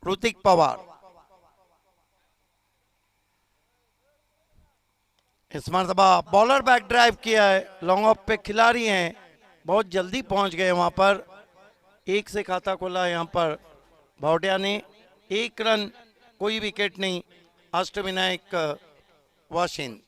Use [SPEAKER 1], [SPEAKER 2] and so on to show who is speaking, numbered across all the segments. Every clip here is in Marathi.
[SPEAKER 1] ऋतिक पवार। इस मरतबा बॉलर बैक ड्राइव किया है, लॉन्ग ऑफ पे खिलाड़ी हैं, बहुत जल्दी पहुंच गए वहां पर। एक से खाता खोला यहां पर भावटिया ने। एक रन, कोई विकेट नहीं। अष्टविनायक वाशिंद।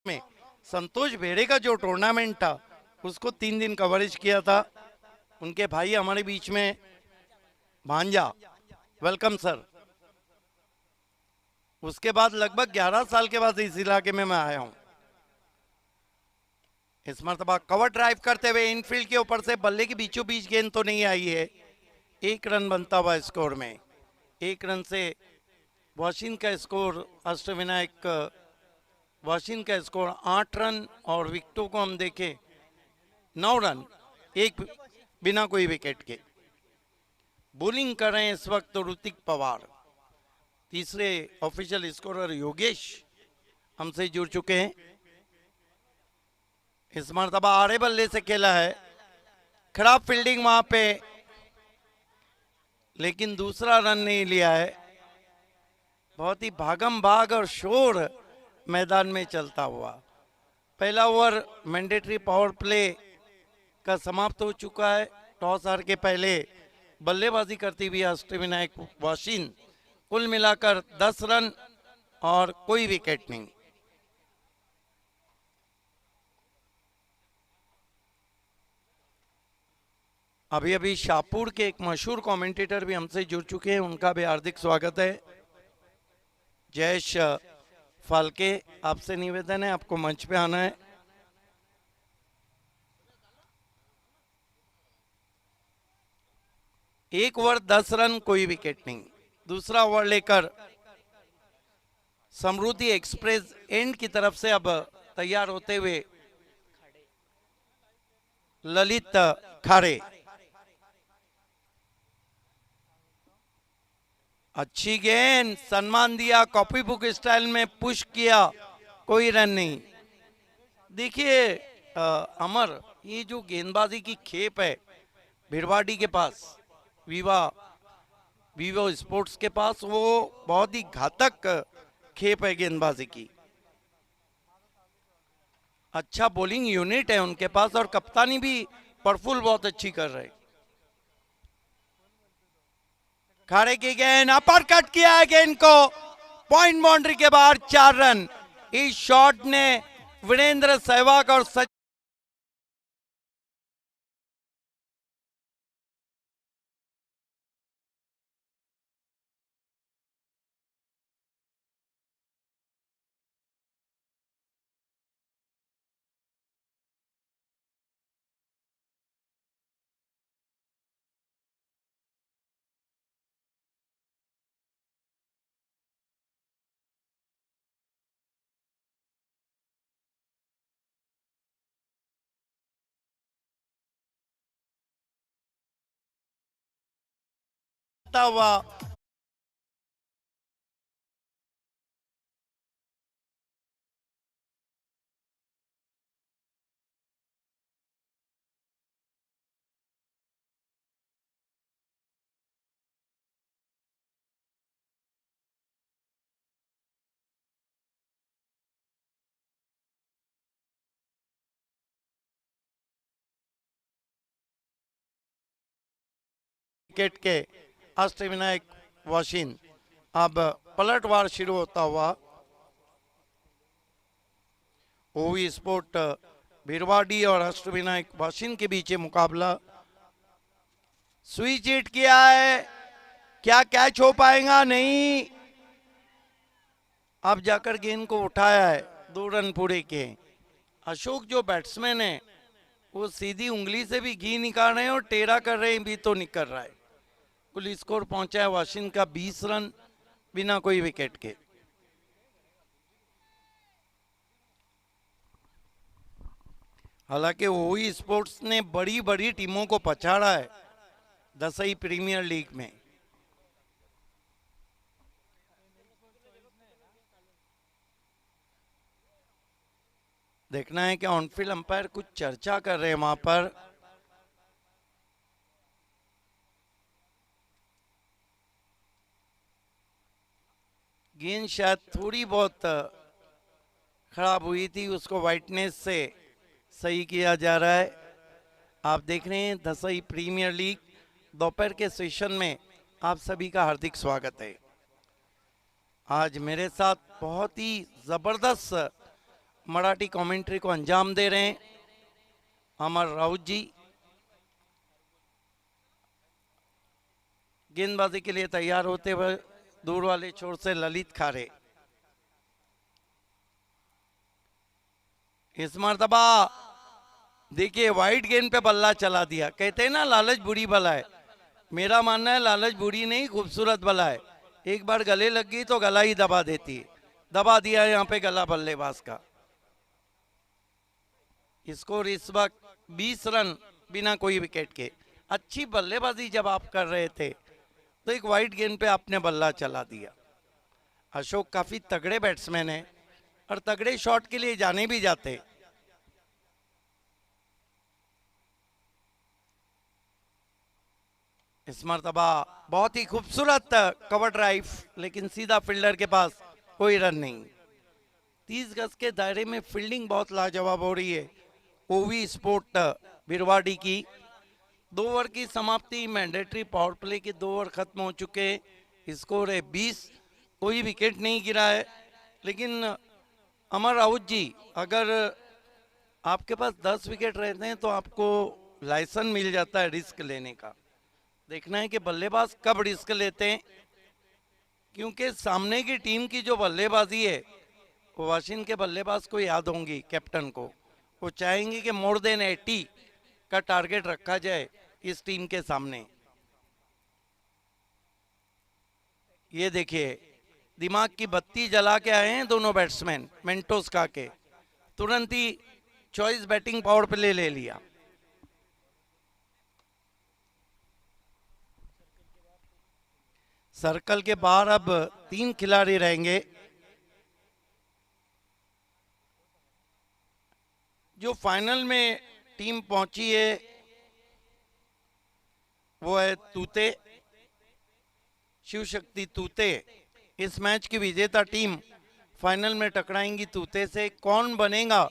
[SPEAKER 1] में संतोष भेड़े का जो टूर्नामेंट था, उसको 3 दिन कवरेज किया था। उनके भाई हमारे बीच में, भांजा, वेलकम सर। उसके बाद लगभग 11 साल के बाद इस इलाके में मैं आया हूं। इस मरतबा कवर ड्राइव करते हुए इनफील्ड के ऊपर से बल्ले के बीचों बीच गेंद तो नहीं आई है। एक रन बनता हुआ स्कोर में। एक रन से वाशिंद का स्कोर, अष्टविनायक वाशिंद का स्कोर 8 रन। और विकेटों को हम देखें 9 रन, एक बिना कोई विकेट के। बॉलिंग कर रहे हैं इस वक्त तो ऋतिक पवार। तीसरे ऑफिशियल स्कोरर योगेश हमसे जुड़ चुके हैं। इस मरतबा आड़े बल्ले से खेला है, खराब फील्डिंग वहां पे, लेकिन दूसरा रन नहीं लिया है। बहुत ही भागम भाग और शोर मैदान में चलता हुआ। पहला ओवर मैंडेटरी पावर प्ले का समाप्त हो चुका है। टॉस हार के पहले बल्लेबाजी करती हुई अष्टविनायक वाशिंद। कुल मिलाकर 10 रन और कोई विकेट नहीं। अभी अभी शाहपुर के एक मशहूर कमेंटेटर भी हमसे जुड़ चुके हैं, उनका भी हार्दिक स्वागत है। जयेश फाल्के, आपसे निवेदन है, आपको मंच पे आना है। एक ओवर 10 रन, कोई विकेट नहीं। दूसरा ओवर लेकर समृद्धि एक्सप्रेस एंड की तरफ से अब तैयार होते हुए ललित खारे। अच्छी गेंद, सम्मान दिया, कॉपी बुक स्टाइल में पुश किया, कोई रन नहीं। देखिए अमर, ये जो गेंदबाजी की खेप है भिड़वाड़ी के पास, विवा वीवो स्पोर्ट्स के पास, वो बहुत ही घातक खेप है गेंदबाजी की। अच्छा बॉलिंग यूनिट है उनके पास, और कप्तानी भी प्रफुल बहुत अच्छी कर रहे। खारे की गेंद, अपर कट किया है गेंद को, पॉइंट बाउंड्री के बाहर, 4 रन। इस शॉट ने वीरेंद्र सहवाग और हुआ विकेट के अष्टविनायक वाशिन। अब पलटवार शुरू होता हुआ ओवी स्पोर्ट भिरवाड़ी और अष्टविनायक वाशिन के बीच मुकाबला। स्विच हिट किया है, क्या कैच हो पाएगा? नहीं, अब जाकर गेंद को उठाया है, 2 रन पूरे किए। अशोक जो बैट्समैन है वो सीधी उंगली से भी घी निकाल रहे हैं और टेढ़ा कर रहे हैं भी तो निकल रहा है। कुल स्कोर पहुंचा है वाशिन का 20 रन बिना कोई विकेट के। हालांकि ओवी स्पोर्ट्स ने बड़ी बड़ी टीमों को पछाड़ा है दसई प्रीमियर लीग में। देखना है कि ऑनफील्ड अंपायर कुछ चर्चा कर रहे हैं वहां पर। गेंद शायद थोड़ी बहुत खराब हुई थी, उसको वाइटनेस से सही किया जा रहा है। आप देख रहे हैं दसई प्रीमियर लीग दोपहर के सेशन में आप सभी का हार्दिक स्वागत है। आज मेरे साथ बहुत ही जबरदस्त मराठी कमेंट्री को अंजाम दे रहे हैं अमर राउत जी। गेंदबाजी के लिए तैयार होते हुए दूर वाले छोर से ललित खारे। इस मर्तबा देखिए वाइड गेंद पे बल्ला चला दिया। कहते हैं ना लालच बुरी बला है, मेरा मानना है लालच बुरी नहीं खूबसूरत बला है। एक बार गले लग गई तो गला ही दबा देती है। दबा दिया यहाँ पे गला बल्लेबाज का। स्कोर इस वक्त 20 रन बिना कोई विकेट के। अच्छी बल्लेबाजी जब आप कर रहे थे तो एक वाइड गेंद पे आपने बल्ला चला दिया। अशोक काफी तगड़े बैट्समैन हैं और तगड़े शॉट के लिए जाने भी जाते। इस मर्तबा बहुत ही खूबसूरत कवर ड्राइव, लेकिन सीधा फील्डर के पास कोई रन नहीं। 30 गज के दायरे में फील्डिंग बहुत लाजवाब हो रही है ओवी स्पोर्ट भिरवाड़ी की। 2 ओवर की समाप्ति, मैंडेटरी पावर प्ले के 2 ओवर खत्म हो चुके हैं। स्कोर है 20, कोई विकेट नहीं गिरा है। लेकिन अमर राउत जी, अगर आपके पास 10 विकेट रहते हैं तो आपको लाइसेंस मिल जाता है रिस्क लेने का। देखना है कि बल्लेबाज कब रिस्क लेते हैं, क्योंकि सामने की टीम की जो बल्लेबाजी है वो वाशिंगटन के बल्लेबाज को याद होंगी, कैप्टन को। वो चाहेंगे कि मोर देन 80 का टारगेट रखा जाए इस टीम के सामने। ये देखिए दिमाग की बत्ती जला के आए हैं दोनों बैट्समैन मेंटोस का के। तुरंत ही चॉइस बैटिंग पावर प्ले ले लिया। सर्कल के बाहर अब 3 खिलाड़ी रहेंगे। जो फाइनल में टीम पहुंची है वो है तूते, शिव शक्ति तूते। इस मैच की विजेता टीम फाइनल में टकराएंगी तूते से। कौन बनेगा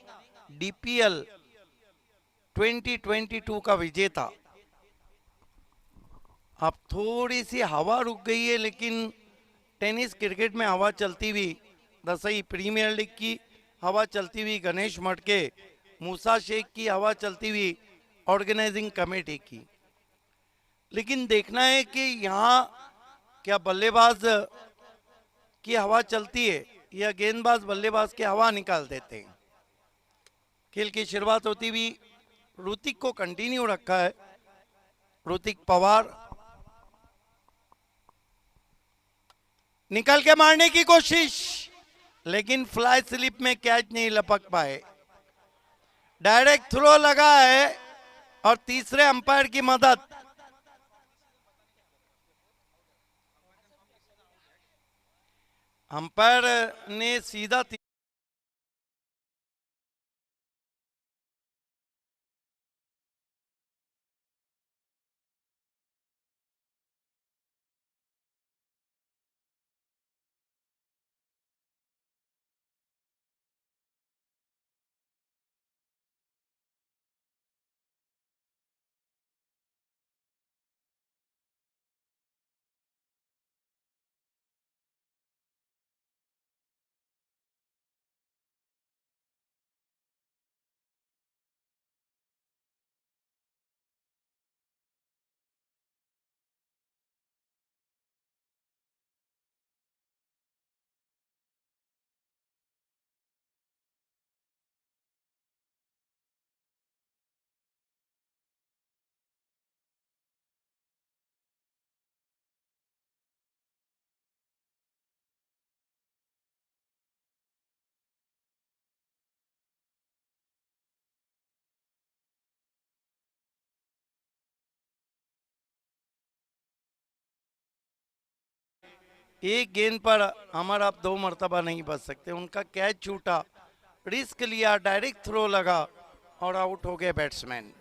[SPEAKER 1] डीपीएल 2022 का विजेता? अब थोड़ी सी हवा रुक गई है, लेकिन टेनिस क्रिकेट में हवा चलती हुई, दसई प्रीमियर लीग की हवा चलती हुई, गणेश मठ के मूसा शेख की हवा चलती हुई, ऑर्गेनाइजिंग कमेटी की। लेकिन देखना है कि यहाँ क्या बल्लेबाज की हवा चलती है या गेंदबाज बल्लेबाज की हवा निकाल देते हैं। खेल की शुरुआत होती हुई ऋतिक को कंटिन्यू रखा है। ऋतिक पवार निकल के मारने की कोशिश, लेकिन फ्लाई स्लिप में कैच नहीं लपक पाए। डायरेक्ट थ्रो लगा है और तीसरे अंपायर की मदद। अंपायर ने सीधा एक गेंद पर अमर आप 2 मरतबा नहीं बच सकते। उनका कैच छूटा, रिस्क लिया, डायरेक्ट थ्रो लगा और आउट हो गए बैट्समैन।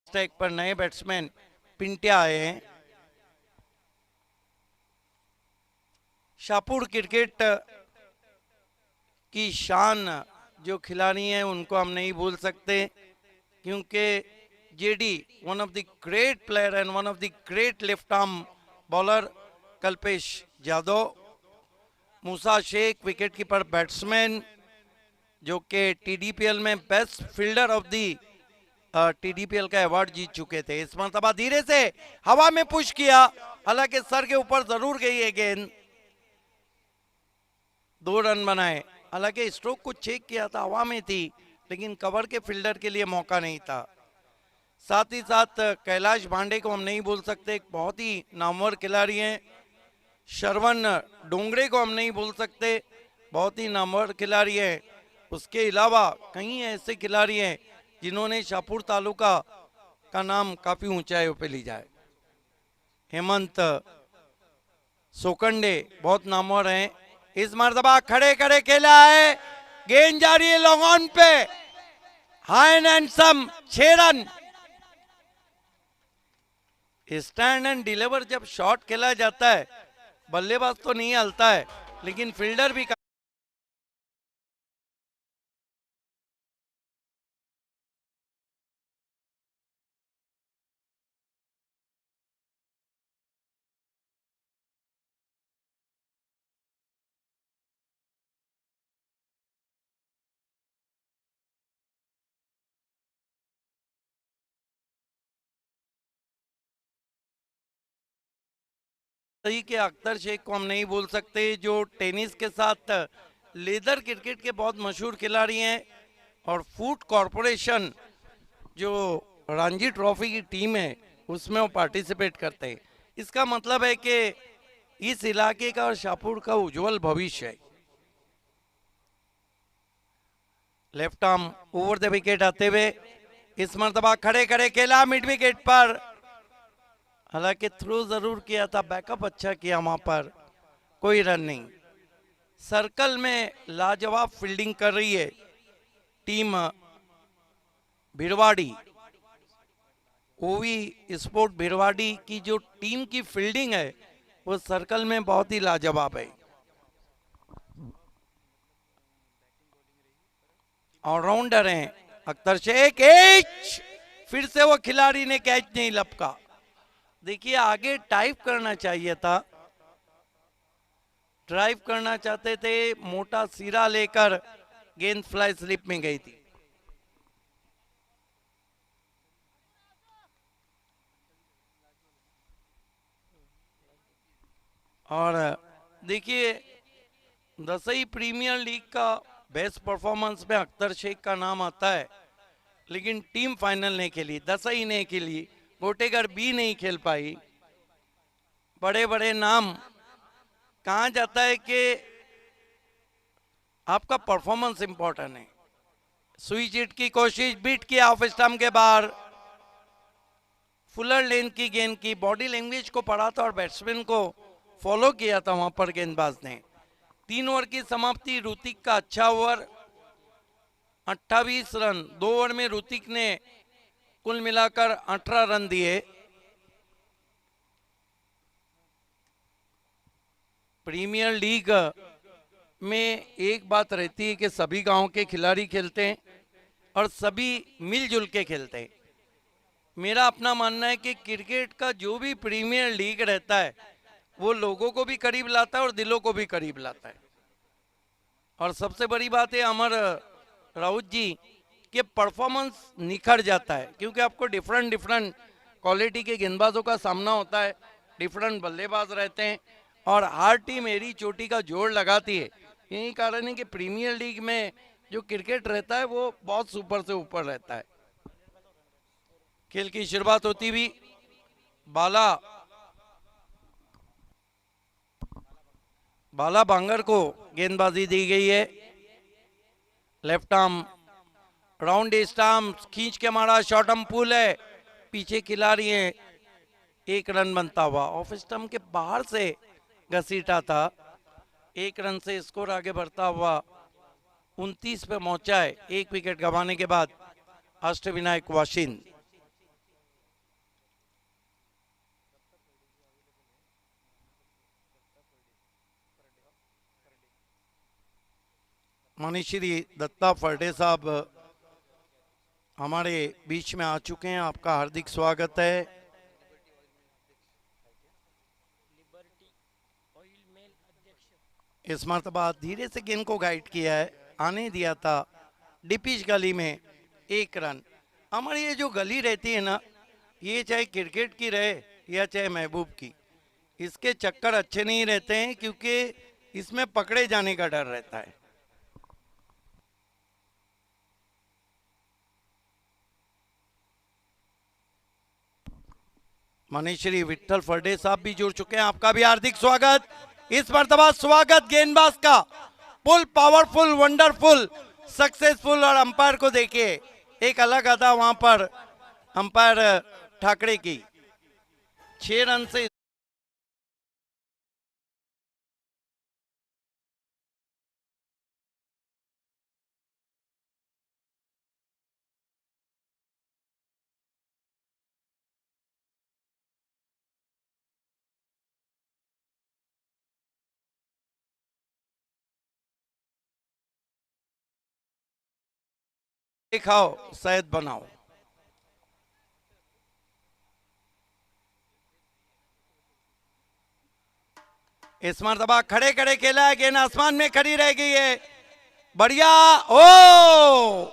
[SPEAKER 1] स्ट्राइक पर नए बैट्समैन पिंटिया आए हैं। शाहपुर क्रिकेट की शान जो खिलाड़ी हैं उनको हम नहीं भूल सकते, क्योंकि JD one of the great player and one of the great left arm bowler Kalpesh Yadav, Musa Sheikh wicket keeper batsman जो कि टीडीपीएल में best fielder of the TDPL का अवार्ड जीत चुके थे। इस मरतबा धीरे से हवा में पुश किया, हालांकि सर के ऊपर जरूर गई है गेंद, 2 रन बनाए। हालांकि स्ट्रोक को चेक किया था, हवा में थी, लेकिन कवर के फील्डर के लिए मौका नहीं था। साथ ही साथ कैलाश भांडे को हम नहीं भूल सकते, एक बहुत ही नामवर खिलाड़ी हैं। श्रवण डोंगरे को हम नहीं भूल सकते, बहुत ही नामवर खिलाड़ी है। उसके अलावा कई ऐसे खिलाड़ी हैं जिन्होंने शाहपुर तालुका का नाम काफी ऊंचाइयों पे ले जाए। हेमंत सोकंडे बहुत नामवर हैं। इस मरतबा खड़े खड़े खेला है, गेंद जा रही है लॉन्ग ऑन पे, high and some 6 run. Stand and deliver जब शॉट खेला जाता है, बल्लेबाज तो नहीं हलता है, लेकिन फील्डर भी सही के अख्तर शेख को हम नहीं भूल सकते, जो टेनिस के साथ लेदर क्रिकेट के बहुत मशहूर खिलाड़ी हैं, और फूड कॉरपोरेशन जो रणजी ट्रॉफी की टीम है उसमें वो पार्टिसिपेट करते हैं। इसका मतलब है कि इस इलाके का और शाहपुर का उज्जवल भविष्य है। Left arm over the wicket आते हुए इस मरतबा खड़े खड़े खेला मिड विकेट पर, हालांकि थ्रो जरूर किया था, बैकअप अच्छा किया, वहां पर कोई रन नहीं। सर्कल में लाजवाब फील्डिंग कर रही है टीम भिड़वाड़ी, ओवी स्पोर्ट भिड़वाड़ी की जो टीम की फील्डिंग है वो सर्कल में बहुत ही लाजवाब है। ऑलराउंडर हैं अख्तर शेख, एच फिर से वो खिलाड़ी ने कैच नहीं लपका। देखिए आगे टाइप करना चाहिए था, ड्राइव करना चाहते थे, मोटा सिरा लेकर गेंद फ्लाई स्लिप में गई थी। और देखिए दसई प्रीमियर लीग का बेस्ट परफॉर्मेंस में अख्तर शेख का नाम आता है, लेकिन टीम फाइनल नहीं खेली, दसई नहीं खेली, गोटेगर भी नहीं खेल पाई। बड़े बड़े नाम कहा जाता है कि आपका परफॉर्मेंस इंपॉर्टेंट है। सुई चिट की कोशिश, बीट किया ऑफ स्टंप के बाहर, फुलर लेन की गेंद की, बॉडी लैंग्वेज को पढ़ा था और बैट्समैन को फॉलो किया था वहां पर गेंदबाज ने। 3 ओवर की समाप्ति, ऋतिक का अच्छा ओवर, 28 रन, 2 ओवर में ऋतिक ने कुल मिलाकर 18 रन दिए। प्रीमियर लीग में एक बात रहती है कि सभी गांव के खिलाड़ी खेलते हैं और सभी मिलजुल के खेलते हैं। मेरा अपना मानना है कि क्रिकेट का जो भी प्रीमियर लीग रहता है वो लोगों को भी करीब लाता है और दिलों को भी करीब लाता है। और सबसे बड़ी बात है अमर राउत जी के परफॉर्मेंस निखर जाता है, क्योंकि आपको डिफरेंट डिफरेंट क्वालिटी के गेंदबाजों का सामना होता है, डिफरेंट बल्लेबाज रहते हैं और हर टीम एड़ी चोटी का जोड़ लगाती है। यही कारण है कि प्रीमियर लीग में जो क्रिकेट रहता है वो बहुत सुपर से ऊपर रहता है। खेल की शुरुआत होती हुई बाला बाला बांगर को गेंदबाजी दी गई है। लेफ्ट आर्म राउंड स्टंप खींच के मारा, शॉर्ट आर्म पुल है, पीछे खिलाड़ी है। एक रन बनता हुआ ऑफ स्टंप के बाहर से घसीटा था। एक रन से स्कोर आगे बढ़ता हुआ 29 पे पहुंचा है एक विकेट गंवाने के बाद अष्टविनायक वाशिन। मनीश्री दत्ता फर्डे साहब हमारे बीच में आ चुके हैं, आपका हार्दिक स्वागत है। इस मरतबा धीरे से गेंद को गाइड किया है, आने दिया था डिपिच गली में। एक रन। हमारी ये जो गली रहती है ना, ये चाहे क्रिकेट की रहे या चाहे महबूब की, इसके चक्कर अच्छे नहीं रहते हैं क्योंकि इसमें पकड़े जाने का डर रहता है। मनीश्री विट्ठल फर्डे साहब भी जुड़ चुके हैं, आपका भी हार्दिक स्वागत। इस मरतबा स्वागत गेंदबाज का फुल पावरफुल, वंडरफुल, सक्सेसफुल। और अंपायर को देखिए, एक अलग अदा वहां पर अंपायर ठाकरे की। 6 रन से दिखाओ, शायद बनाओ। इस मरतबा खड़े खड़े खेला है, गेंद आसमान में खड़ी रह गई है। बढ़िया। ओ,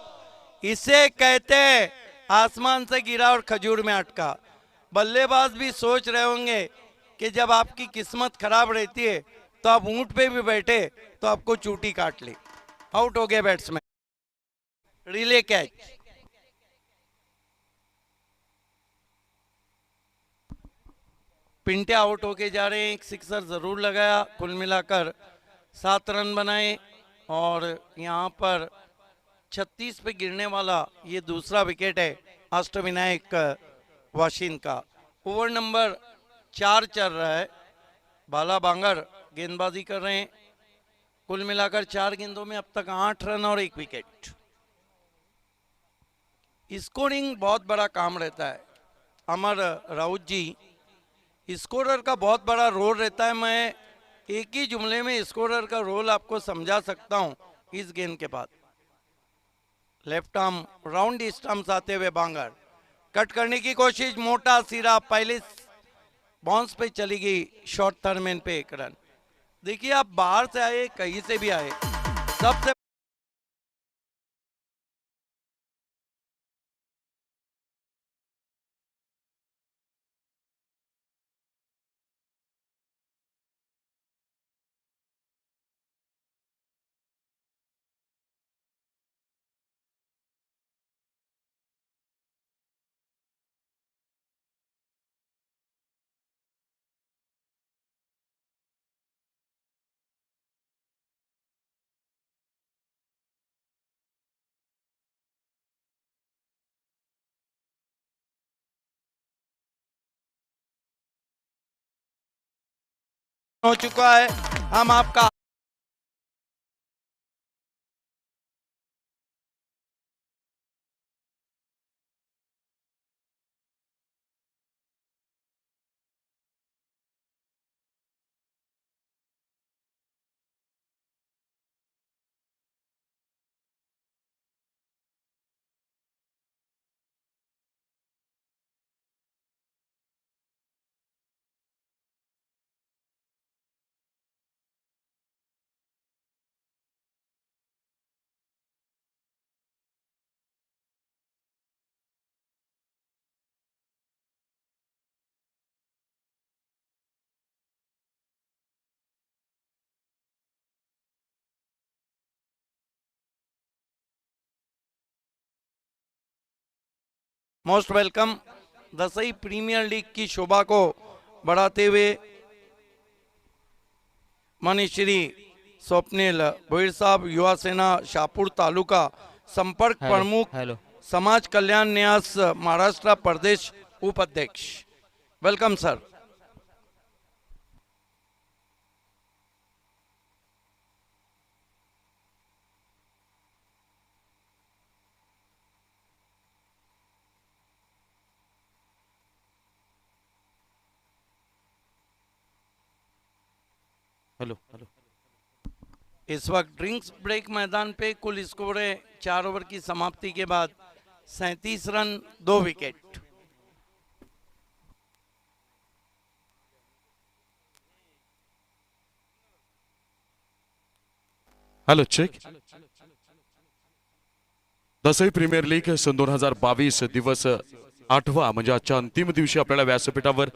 [SPEAKER 1] इसे कहते आसमान से गिरा और खजूर में अटका। बल्लेबाज भी सोच रहे होंगे कि जब आपकी किस्मत खराब रहती है तो आप ऊंट पे भी बैठे तो आपको चूटी काट ली। आउट हो गए बैट्समैन। Relay catch. पिंटे आउट होके जा रहे हैं, एक सिक्सर जरूर लगाया। कुल मिलाकर 7 रन बनाए और यहाँ पर 36 पे गिरने वाला ये दूसरा विकेट है अष्टविनायक वाशिन का। ओवर नंबर 4 चल रहा है। बाला बांगर गेंदबाजी कर रहे हैं। कुल मिलाकर 4 गेंदों में अब तक 8 रन और 1 विकेट। स्कोरिंग बहुत बड़ा काम रहता है। अमर राउत जी, स्कोरर का बहुत बड़ा रोल रहता है। मैं एक ही जुमले में स्कोरर का रोल आपको समझा सकता हूं इस गेंद के बाद। लेफ्ट आर्म राउंड स्टंप्स आते हुए बांगर कट करने की कोशिश, मोटा सिरा पहले बाउंस पे चली गई। शॉर्ट थर्मेन पे 1 रन। देखिए, आप बाहर से आए कहीं से भी आए, सबसे हो चुका है। हम आपका most welcome. Dasai premier league की शोभा को बढ़ाते हुए मनीश्री स्वप्निल भोईर साहब, युवा सेना शाहपुर तालुका संपर्क प्रमुख, समाज कल्याण न्यास महाराष्ट्र प्रदेश उपाध्यक्ष। Welcome sir.
[SPEAKER 2] Hello hello.
[SPEAKER 1] इस वक्त ड्रिंक्स ब्रेक मैदान पे कुल स्कोर है 4 ओवर की समाप्ति के बाद 37 रन 2 विकेट।
[SPEAKER 2] Hello check. दसई प्रीमियर लीग सन 2022 दिवस 8वा म्हणजे आजच्या अंतिम दिवशी आपल्याला व्यासपीठावर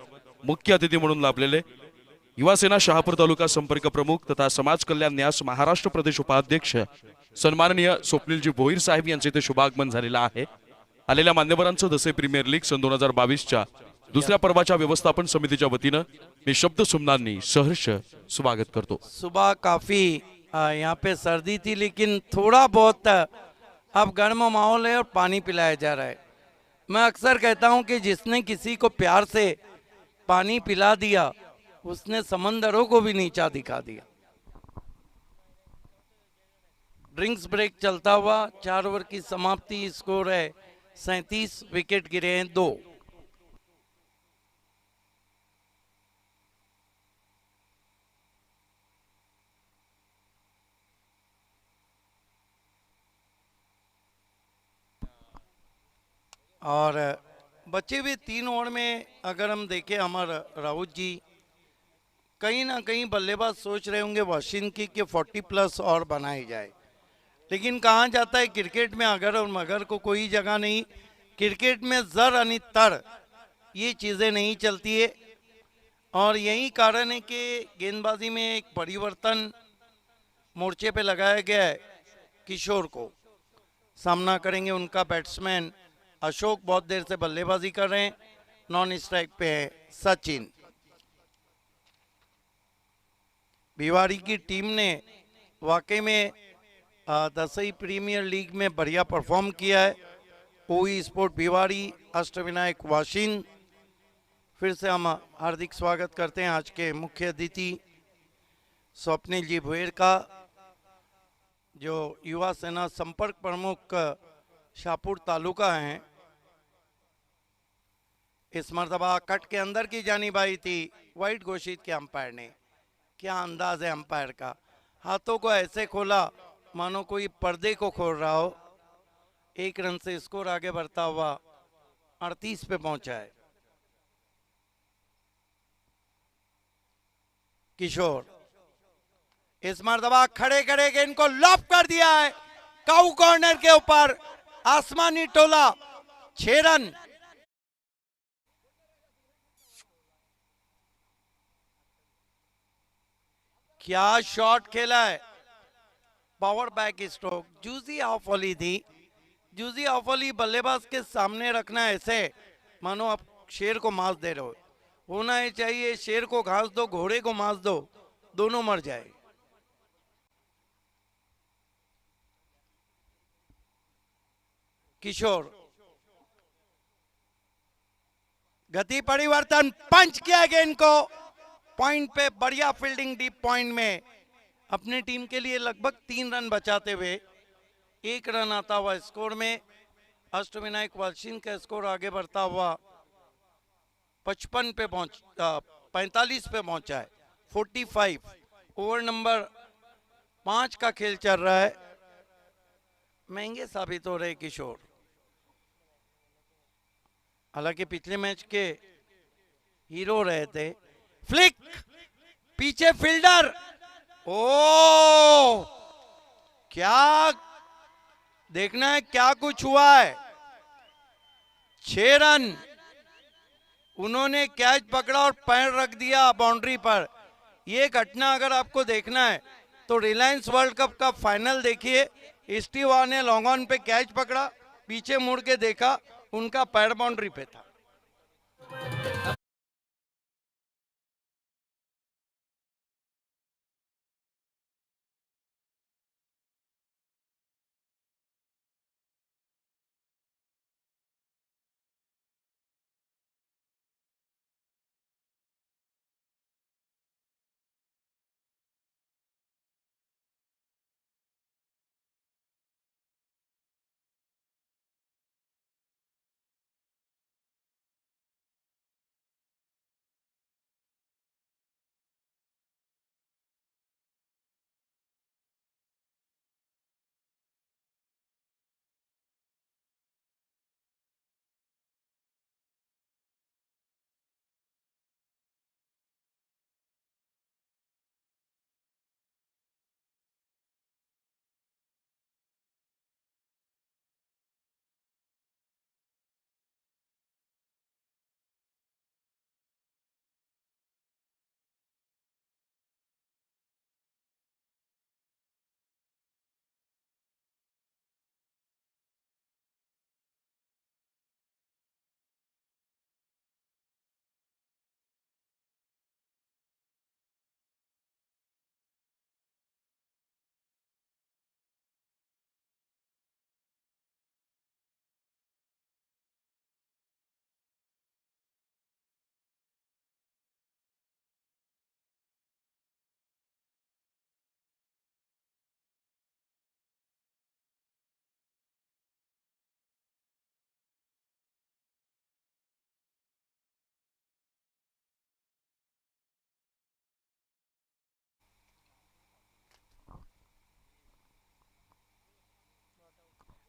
[SPEAKER 2] मुख्य अतिथी म्हणून लाभलेले युवा सेना शहापूर तालुका संपर्क प्रमुख तथा समाज कल्याण न्यास महाराष्ट्र प्रदेश उपाध्यक्ष सन्माननीय स्वप्निलजी भोईर साहेब यांचे इथे शुभागमन झालेलं आहे। आलेल्या मान्यवरांचं दसई प्रीमियर लीग सन 2022च्या दुसऱ्या पर्वाच्या व्यवस्थापन समितीच्या वतीनं मी शब्द सुमनांनी सहर्ष स्वागत करतो।
[SPEAKER 1] सुबह काफी यहाँ पे सर्दी थी, लेकिन थोड़ा बहुत अब गर्म माहौल है और पानी पिलाया जा रहा है। मैं अक्सर कहता हूँ कि जिसने किसी को प्यार से पानी पिला दिया उसने समंदरों को भी नीचा दिखा दिया। ड्रिंक्स ब्रेक चलता हुआ 4 ओवर की समाप्ति, स्कोर है 37, विकेट गिरे हैं 2। और बचे हुए 3 ओवर में अगर हम देखें, हमारा राउत जी कहीं ना कहीं बल्लेबाज सोच रहे होंगे वाशिंग की कि 40 प्लस और बनाई जाए, लेकिन कहाँ जाता है क्रिकेट में अगर और मगर को कोई जगह नहीं। क्रिकेट में जर यानी तर ये चीज़ें नहीं चलती है, और यही कारण है कि गेंदबाजी में एक परिवर्तन मोर्चे पे लगाया गया है। किशोर को सामना करेंगे उनका बैट्समैन अशोक, बहुत देर से बल्लेबाजी कर रहे हैं। नॉन स्ट्राइक पे है सचिन। भिवाड़ी की टीम ने वाकई में दसई प्रीमियर लीग में बढ़िया परफॉर्म किया है। ओई स्पोर्ट भिवाड़ी, अष्टविनायक वाशिन, फिर से हम हार्दिक स्वागत करते हैं आज के मुख्य अतिथि स्वप्निल जी भोईर का, जो युवा सेना संपर्क प्रमुख शाहपुर तालुका हैं। इस मरतबा कट के अंदर की जानिब आई थी, वाइड घोषित किया अंपायर ने। क्या अंदाज है अंपायर का, हाथों को ऐसे खोला मानो कोई पर्दे को खोल रहा हो। 1 रन से स्कोर आगे बढ़ता हुआ 38 पे पहुंचा है। किशोर इस मरतबा खड़े खड़े गेंद को लॉप कर दिया है काउ कॉर्नर के ऊपर, आसमानी टोला, 6 रन। क्या शॉट खेला है, पावर बैक स्ट्रोक। जूजी ऑफ वॉली थी। जूजी ऑफ वॉली बल्लेबाज के सामने रखना ऐसे मानो आप शेर को मांस दे रहे हो। होना ही चाहिए शेर को घास दो, घोड़े को मांस दो, दोनों मर जाए। किशोर गति परिवर्तन, पंच किया गेंद को पॉइंट पे, बढ़िया फील्डिंग डीप पॉइंट में। अपनी टीम के लिए लगभग 3 रन बचाते हुए 1 रन आता हुआ स्कोर में अष्टविनायक वाशिन का स्कोर आगे बढ़ता हुआ 55 पे 45 पे पहुंचा है। 45 ओवर नंबर 5 का खेल चल रहा है। महंगे साबित हो रहे किशोर, हालांकि पिछले मैच के हीरो रहे थे। फ्लिक, पीछे फील्डर, ओ क्या देखना है क्या कुछ हुआ है। 6 रन, उन्होंने कैच पकड़ा और पैर रख दिया बाउंड्री पर। यह घटना अगर आपको देखना है तो रिलायंस वर्ल्ड कप का फाइनल देखिए। स्टीव ने लॉन्ग ऑन पे कैच पकड़ा, पीछे मुड़ के देखा उनका पैर बाउंड्री पे था।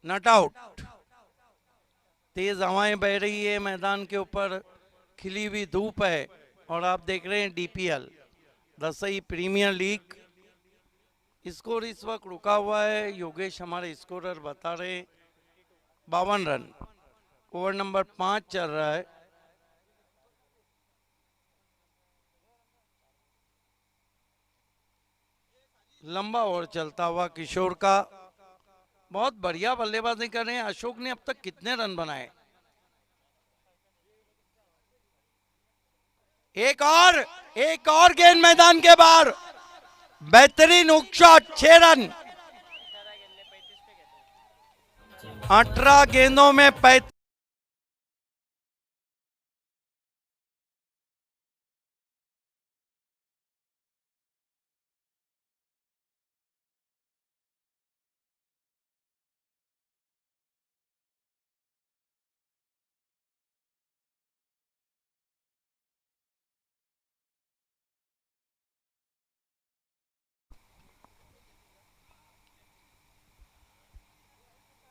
[SPEAKER 1] Not out. तेज हवाएं बह रही है, मैदान के ऊपर खिली हुई धूप है और आप देख रहे हैं डीपीएल रसई प्रीमियर लीग। स्कोर इस वक्त रुका हुआ है, योगेश हमारे स्कोरर बता रहे 52 रन। ओवर नंबर 5 चल रहा है। लंबा ओवर चलता हुआ किशोर का। बहुत बढ़िया बल्लेबाजी कर रहे हैं। अशोक ने अब तक कितने रन बनाए? एक और गेंद मैदान के बाहर। बेहतरीन हुक शॉट, 6 रन। 18 गेंदों में 35।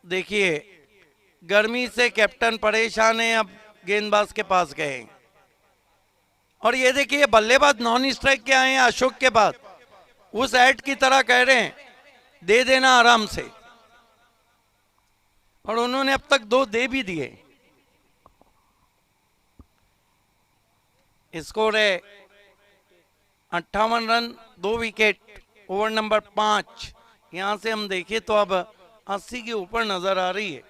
[SPEAKER 1] देखिए, गर्मी से कैप्टन परेशान है, अब गेंदबाज के पास गए और ये देखिए बल्लेबाज नॉन स्ट्राइक के आए हैं अशोक के बाद। उस एड की तरह कह रहे हैं दे देना आराम से, और उन्होंने अब तक 2 दे भी दिए। स्कोर है 58 रन, 2 विकेट। Over number 5। यहां से हम देखें तो अब 80 के ऊपर नजर आ रही है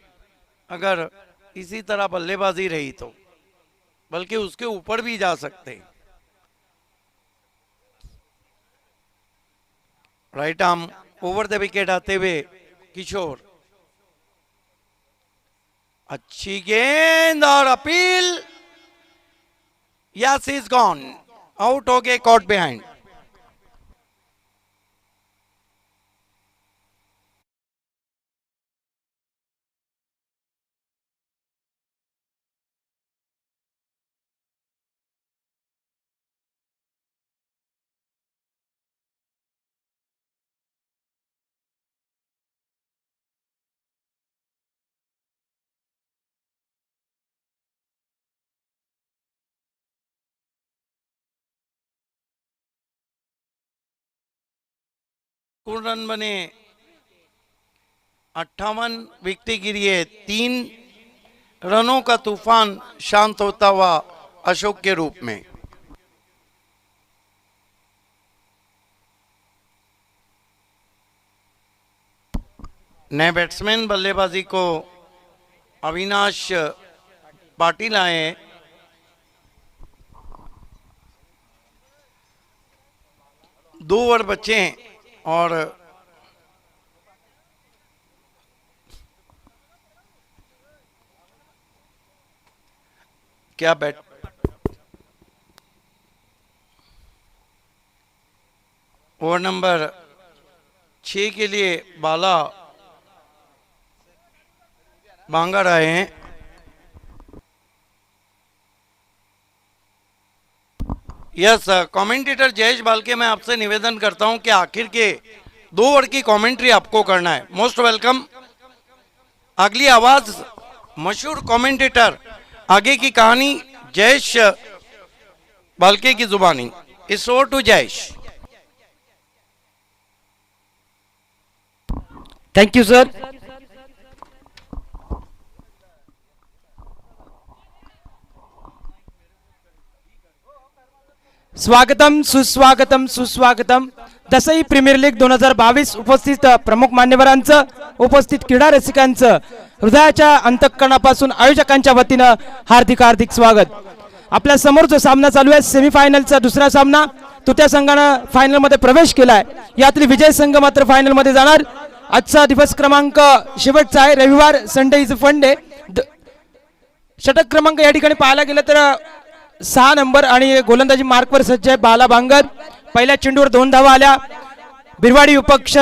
[SPEAKER 1] अगर इसी तरह बल्लेबाजी रही तो, बल्कि उसके ऊपर भी जा सकते हैं। Right arm over the wicket आते हुए किशोर। अच्छी गेंद और appeal. Yes, is gone. Out हो गए, कॉट बिहाइंड। कुल रन बने 58, विकेट गिरी है 3। रनों का तूफान शांत होता हुआ अशोक के रूप में। नए बैट्समैन बल्लेबाजी को अविनाश पाटिल आए हैं। दो ओवर बचे हैं और क्या बैट ओवर नंबर 6 के लिए बाला बांगर आए हैं। यस कमेंटेटर जयेश बालके, मैं आपसे निवेदन करता हूं कि आखिर के 2 ओवर की कमेंट्री आपको करना है। Most welcome. अगली आवाज मशहूर कमेंटेटर, आगे की कहानी जयेश बालके की जुबानी। इस over to Jayesh.
[SPEAKER 3] Thank you sir. स्वागतम सुस्वागतम सुस्वागतम। दसई प्रीमियर लीग 2022 उपस्थित प्रमुख मान्यवरांचं, उपस्थित क्रीडा रसिकांचं हृदयाच्या अंतःकरणापासून आयोजकांच्या वतीनं हार्दिक हार्दिक स्वागत। आपल्या समोर जो सामना चालू आहे सेमीफायनलचा दुसरा सामना, तो त्या संघानं फायनल मध्ये प्रवेश केलाय। यातली विजय संघ मात्र फायनल मध्ये जाणार। आजचा दिवस क्रमांक शेवटचा आहे, रविवार, संडे इज फन डे। षटक क्रमांक या ठिकाणी पाहायला गेलं तर 6 नंबर आणि गोलंदाजी मार्कवर सज्ज आहे बाला बांगर। पहिल्या चेंडूवर 2 धावा आल्या। बिरवाडी विपक्ष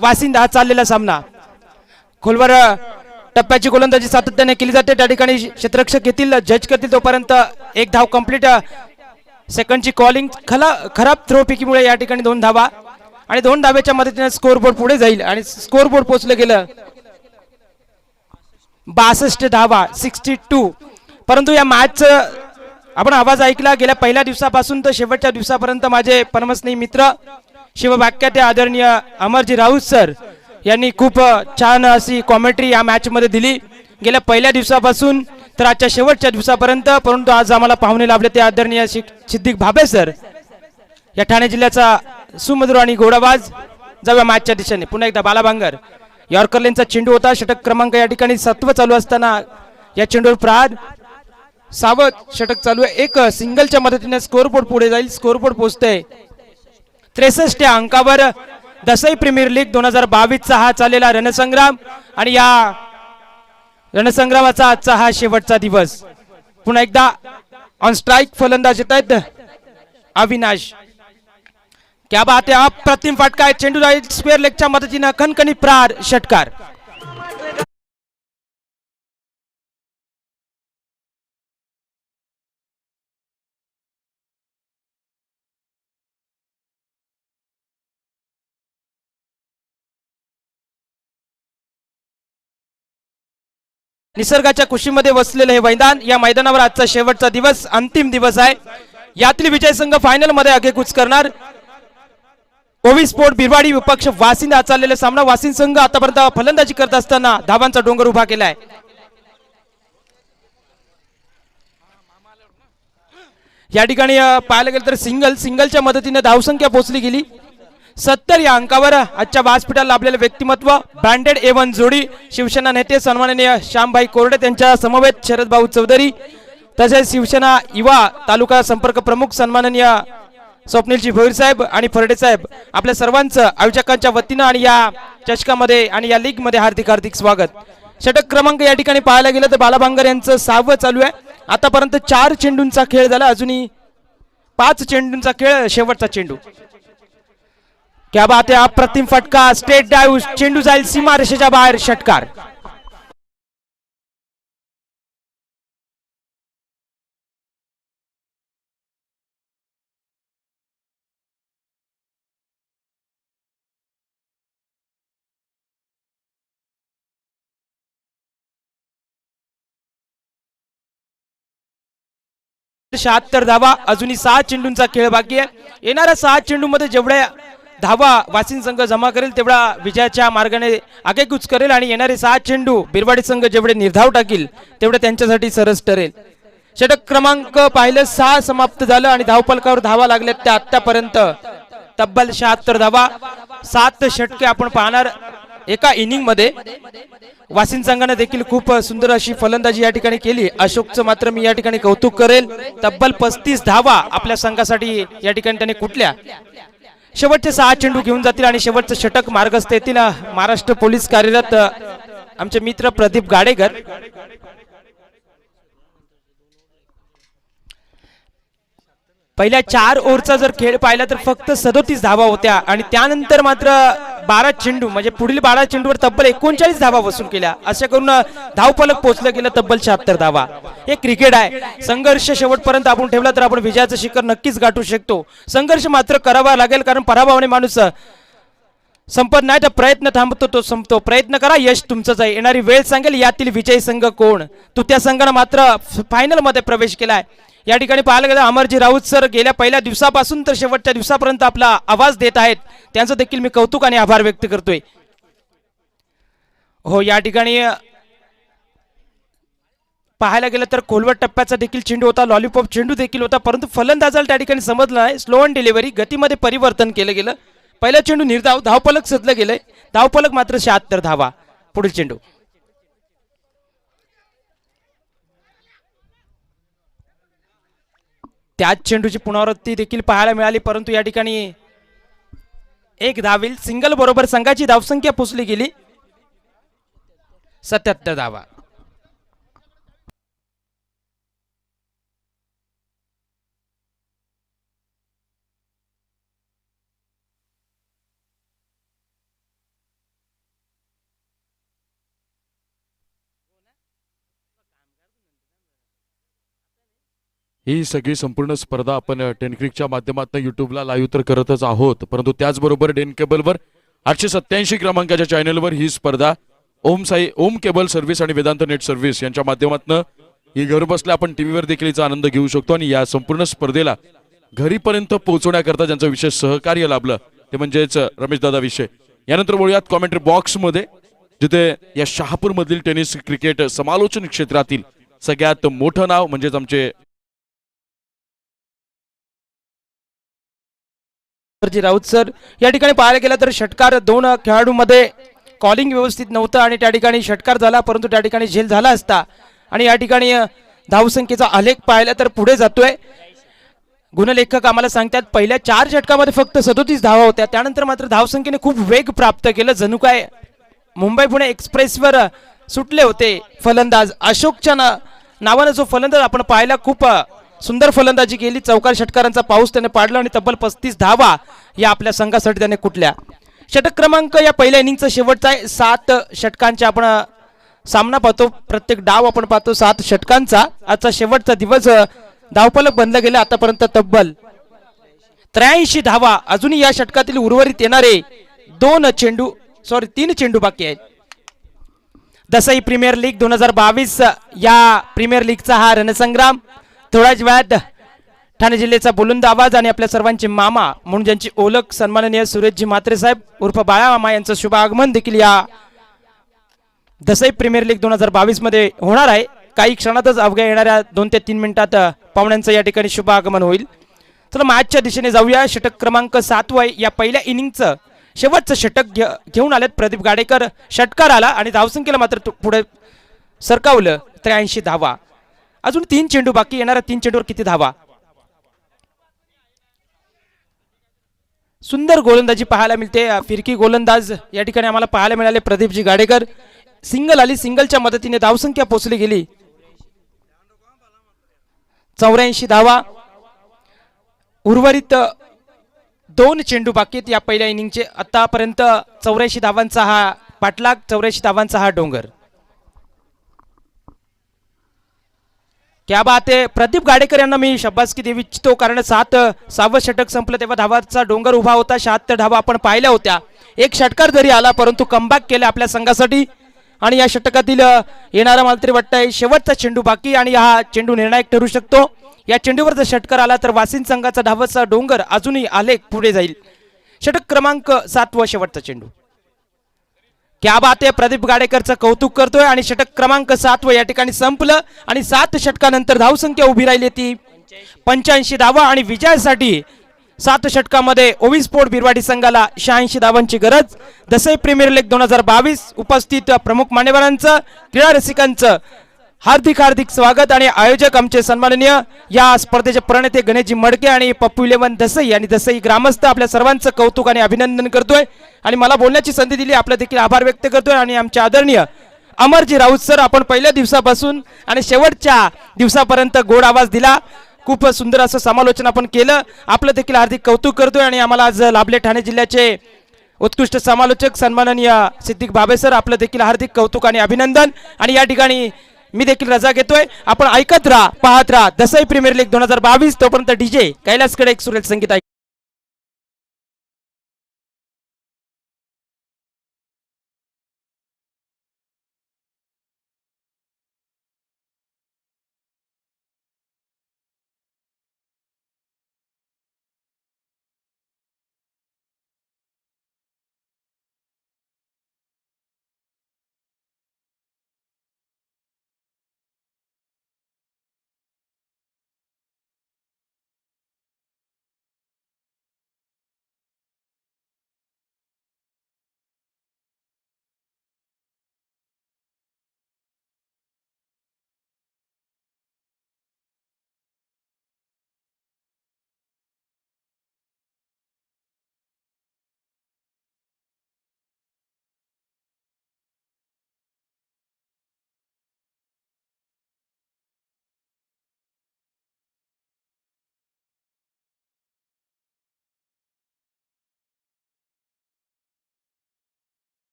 [SPEAKER 3] वासिंद हा चाललेला सामना। खोलवर टप्प्याची गोलंदाजी सातत्याने केली जाते। त्या ठिकाणी क्षेत्ररक्षक येतील, जज करतील, तोपर्यंत 1 धाव कंप्लीट। सेकंडची कॉलिंग खराब थ्रो पिकीमुळे या ठिकाणी 2 धावा आणि 2 धावेच्या मदतीने स्कोर बोर्ड पुढे जाईल आणि स्कोर बोर्ड पोहोचलं गेलं 62 धावा 62। परंतु या मॅच आपण आवाज ऐकला गेल्या पहिल्या दिवसापासून तर शेवटच्या दिवसापर्यंत माझे परमस्नेही मित्र शिववाक्याते आदरणीय अमरजी राऊत सर यांनी खूप छान अशी कॉमेंट्री या मॅच मध्ये दिली गेल्या पहिल्या दिवसापासून तर आजच्या शेवटच्या दिवसापर्यंत। परंतु आज आम्हाला पाहुणे लाभले ते आदरणीय सिद्दीक भाबे सर, या ठाणे जिल्ह्याचा सुमधुर आणि गोडाबाज। जाऊया मॅचच्या दिशेने। पुन्हा एकदा बाला बांगर, यॉर्कर लेनचा चेंडू होता। षटक क्रमांक या ठिकाणी 7 चालू असताना या चेंडूवर प्रहार सावध षटक चालू आहे। एक सिंगलच्या मदतीने स्कोरबोर्ड पुढे जाईल। स्कोरबोर्ड पोहोचते 63 या अंकावर। दसई प्रीमियर लीग 2022 चा हा चाललेला रणसंग्राम आणि या रणसंग्रामाचा आजचा हा शेवटचा दिवस। पुन्हा एकदा ऑन स्ट्राइक फलंदाज येत आहेत अविनाश। क्या बात है, अप्रतिम फटका आहे। चेंडू जाईल स्क्वेअर लेगच्या मदतीने, खणखणी प्रहार षटकार। निसर्गाच्या कुशीमध्ये वसलेले हे मैदान, या मैदानावर आजचा शेवटचा दिवस, अंतिम दिवस आहे। यातली विजय संघ फायनल मध्ये आगेकूच करणार। ओवी स्पोर्ट बिरवाडी विपक्ष वासिंद हा चाललेला सामना। वासिंद संघ आतापर्यंत फलंदाजी करत असताना धावांचा डोंगर उभा केलाय। या ठिकाणी पाहायला गेलं तर सिंगलच्या मदतीने धावसंख्या पोहोचली गेली 70 या अंकावर। आजच्या व्यासपीठाला लाभलेले व्यक्तिमत्व ब्रँडेड A1 जोडी, शिवसेना नेते सन्माननीय श्यामभाई कोरडे त्यांच्या समवेत शरद भाऊ चौधरी, तसेच शिवसेना युवा तालुका संपर्क प्रमुख सन्माननीय स्वप्नीलजी भोईर साहेब आणि फरडे साहेब, आपल्या सर्वांचं आयोजकांच्या वतीनं आणि या चषकामध्ये आणि या लीग मध्ये हार्दिक हार्दिक स्वागत। षटक क्रमांक या ठिकाणी पाहायला गेलं तर बाला बांगर यांचं 6वं चालू आहे। आतापर्यंत 4 चेंडूंचा खेळ झाला, अजूनही 5 चेंडूंचा खेळ, शेवटचा चेंडू। क्या बात है, अप्रतिम फटका, स्टेट डाइव, चेंडू जाईल सीमा रेषेच्या बाहेर, षटकार। शहात्तर धावा, अजूनही 6 चेंडूंचा खेळ बाकी आहे। येणाऱ्या 6 चेंडूमध्ये जेवढ्या धावा वासिंद संघ जमा करेल तेवढा विजयाच्या मार्गाने आगेकूच करेल आणि येणारे 6 चेंडू बिरवाडी संघ जेवढे निर्धाव टाकील तेवढे त्यांच्यासाठी सरस ठरेल। षटक क्रमांक पाहिलं 6 समाप्त झालं आणि धावफलकावर धावा लागल्यात त्या आतापर्यंत तब्बल 76 धावा, 7 षटके आपण पाहणार। एका इनिंग मध्ये वासिन संघाने देखील खूप सुंदर अशी फलंदाजी या ठिकाणी केली. अशोकचं मात्र मी या ठिकाणी कौतुक करेल. तब्बल 35 धावा आपल्या संघासाठी या ठिकाणी त्याने कुठल्या. शेवटचे 6 चेंडू घेऊन जातील आणि शेवटचं षटक मार्गस्थ येतील. महाराष्ट्र पोलीस कार्यरत आमचे मित्र प्रदीप गाडेकर. पहिल्या 4 ओव्हरचा जर खेळ पाहिला तर फक्त 37 धावा होत्या आणि त्यानंतर मात्र 12 चेंडू म्हणजे पुढील 12 चेंडूवर तब्बल 39 धावा वसूल केल्या. अशा करून धावफलक पोहोचलं गेलं तब्बल 76 धावा. हे क्रिकेट आहे. संघर्ष शेवटपर्यंत आपण ठेवला तर आपण विजयाचं शिखर नक्कीच गाठू शकतो. संघर्ष मात्र करावा लागेल, कारण पराभवाने माणूस संपत नाही तर प्रयत्न थांबतो तो संपतो. प्रयत्न करा, यश तुमचंच आहे. येणारी वेळ सांगेल यातील विजयी संघ कोण. तो त्या संघाने मात्र फायनल मध्ये प्रवेश केलाय. या ठिकाणी पाहायला गेलं अमरजी राऊत सर गेल्या पहिल्या दिवसापासून तर शेवटच्या दिवसापर्यंत आपला आवाज देत आहेत. त्यांचं देखील मी कौतुक आणि आभार व्यक्त करतोय. हो, या ठिकाणी पाहायला गेलं तर खोलवट टप्प्याचा देखील चेंडू होता, लॉलीपॉप चेंडू देखील होता, परंतु फलंदाजाला त्या ठिकाणी समजलं नाही. स्लो ऑन डिलिव्हरी, गतीमध्ये परिवर्तन केलं गेलं. पहिला चेंडू निर्धाव, धावफलक सदलं गेलंय. धावफलक मात्र 76 धावा. पुढील चेंडू त्याच चेंडूची पुनरावृत्ती देखील पाहायला मिळाली, परंतु या ठिकाणी एक धावील सिंगल बरोबर संघाची धावसंख्या पोचली गेली 77 धावा.
[SPEAKER 2] ही सगळी संपूर्ण स्पर्धा आपण टेनक्रिकच्या माध्यमातून युट्यूबला लाईव्ह तर करतच आहोत, परंतु त्याचबरोबर डेन केबलवर 887 क्रमांकाच्या चॅनलवर ही स्पर्धा ओम केबल सर्व्हिस आणि वेदांत नेट सर्व्हिस यांच्या माध्यमातून ही घर बसल्या आपण टीव्हीवर देखील याचा आनंद घेऊ शकतो. आणि या संपूर्ण स्पर्धेला घरीपर्यंत पोहोचवण्याकरता ज्यांचं विशेष सहकार्य लाभलं ते म्हणजेच रमेशदादा विषय. यानंतर बोलूयात कॉमेंट्री बॉक्समध्ये, जिथे या शहापूर मधील टेनिस क्रिकेट समालोचन क्षेत्रातील सगळ्यात मोठं नाव म्हणजेच आमचे
[SPEAKER 3] राऊत सर. या ठिकाणी पाहायला गेलं तर षटकार 2 खेळाडूंमध्ये कॉलिंग व्यवस्थित नव्हतं आणि त्या ठिकाणी षटकार झाला, परंतु त्या ठिकाणी झेल झाला असता. आणि या ठिकाणी धावसंख्येचा आलेख पाहिला तर पुढे जातोय. गुणलेखक आम्हाला सांगतात पहिल्या 4 षटकामध्ये फक्त 37 धावा होत्या, त्यानंतर मात्र धावसंख्येने खूप वेग प्राप्त केलं. जणू काय मुंबई पुणे एक्सप्रेसवर सुटले होते फलंदाज. अशोकच्या नावानं जो फलंदाज आपण पाहिला, खूप सुंदर फलंदाजी केली. चौकार षटकारांचा पाऊस त्याने पाडला आणि तब्बल 35 धावा या आपल्या संघासाठी त्याने कुठल्या. षटक क्रमांक या पहिल्या इनिंगचा शेवटचा आहे. 7 षटकांचे आपण सामना पाहतो, प्रत्येक डाव आपण पाहतो 7 षटकांचा. आजचा शेवटचा दिवस धावफलक बनला गेला आतापर्यंत तब्बल 83 धावा. अजूनही या षटकातील उर्वरित येणारे 3 चेंडू बाकी आहेत. दसई प्रीमियर लीग 2022 या प्रीमियर लीगचा हा रणसंग्राम. थोड्याच वेळात ठाणे जिल्ह्याचा बुलंद आवाज आणि आपल्या सर्वांचे मामा म्हणून ज्यांची ओळख सन्माननीय सुरेशजी म्हात्रे साहेब उर्फ बाळा मामा यांचं शुभ आगमन देखील या दसई प्रीमियर लीग 2022 मध्ये होणार आहे. काही क्षणातच अवघ्या येणाऱ्या 2 ते 3 मिनिटात पाहुण्यांचं या ठिकाणी शुभ आगमन होईल. चला मॅचच्या दिशेने जाऊया. षटक क्रमांक 7 या पहिल्या इनिंगचं शेवटचं षटक घेऊन आलेत प्रदीप गाडेकर. षटकार आला आणि धावसंख्येला मात्र पुढे सरकावलं 83 धावा. अजून 3 चेंडू बाकी. येणाऱ्या 3 चेंडूवर किती धावा. सुंदर गोलंदाजी पाहायला मिळते. फिरकी गोलंदाज या ठिकाणी आम्हाला पाहायला मिळाले प्रदीपजी गाडेकर. सिंगल आली, सिंगलच्या मदतीने धावसंख्या पोहोचली गेली 84 धावा. उर्वरित 2 चेंडू बाकी आहेत या पहिल्या इनिंगचे. आतापर्यंत 84 धावांचा हा पाठलाग, 84 धावांचा हा डोंगर. क्या बात आहे. प्रदीप गाडेकर यांना मी शाबासकी देऊ इच्छितो, कारण 7वं षटक संपलं तेव्हा धावाचा डोंगर उभा होता. 76 धावा आपण पाहिल्या होत्या. एक षटकार जरी आला परंतु कमबॅक केले आपल्या संघासाठी. आणि या षटकातील येणारा मला तरी वाटतंय शेवटचा चेंडू बाकी आणि हा चेंडू निर्णायक ठरू शकतो. या चेंडूवर जर षटकार आला तर वासिन संघाचा धावाचा डोंगर अजूनही आलेख पुढे जाईल. षटक क्रमांक 7 शेवटचा चेंडू. क्या बात आहे. प्रदीप गाडेकरचं कौतुक करतोय. आणि षटक क्रमांक 7 या ठिकाणी संपलं आणि 7 षटकानंतर धावसंख्या उभी राहिली ती 85 धावा. आणि विजयासाठी 7 षटकामध्ये ओवी स्पोर्ट बिरवाडी संघाला 86 धावांची गरज. दसई प्रीमियर लीग 2022 उपस्थित प्रमुख मान्यवरांचं, क्रीडा रसिकांचं हार्दिक हार्दिक स्वागत. आणि आयोजक आमचे सन्माननीय या स्पर्धेचे प्रणेते गणेशजी मडके आणि पप्पू 11 दसई आणि दसई ग्रामस्थ आपल्या सर्वांचं कौतुक आणि अभिनंदन करतोय. आणि मला बोलण्याची संधी दिली, आपलं देखील आभार व्यक्त करतोय. आणि आमचे आदरणीय अमरजी राऊत सर, आपण पहिल्या दिवसापासून आणि शेवटच्या दिवसापर्यंत गोड आवाज दिला, खूप सुंदर असं समालोचन आपण केलं, आपलं देखील हार्दिक कौतुक करतोय. आणि आम्हाला आज लाभले ठाणे जिल्ह्याचे उत्कृष्ट समालोचक सन्माननीय सिद्दीक भाबे सर, आपलं देखील हार्दिक कौतुक आणि अभिनंदन. आणि या ठिकाणी मी देखील रजा घेतोय. आपण ऐकत राहा, पाहत राहा दसई प्रीमियर लीग 2022. तोपर्यंत डीजे कैलासकडे एक सुरेल संगीत ऐक.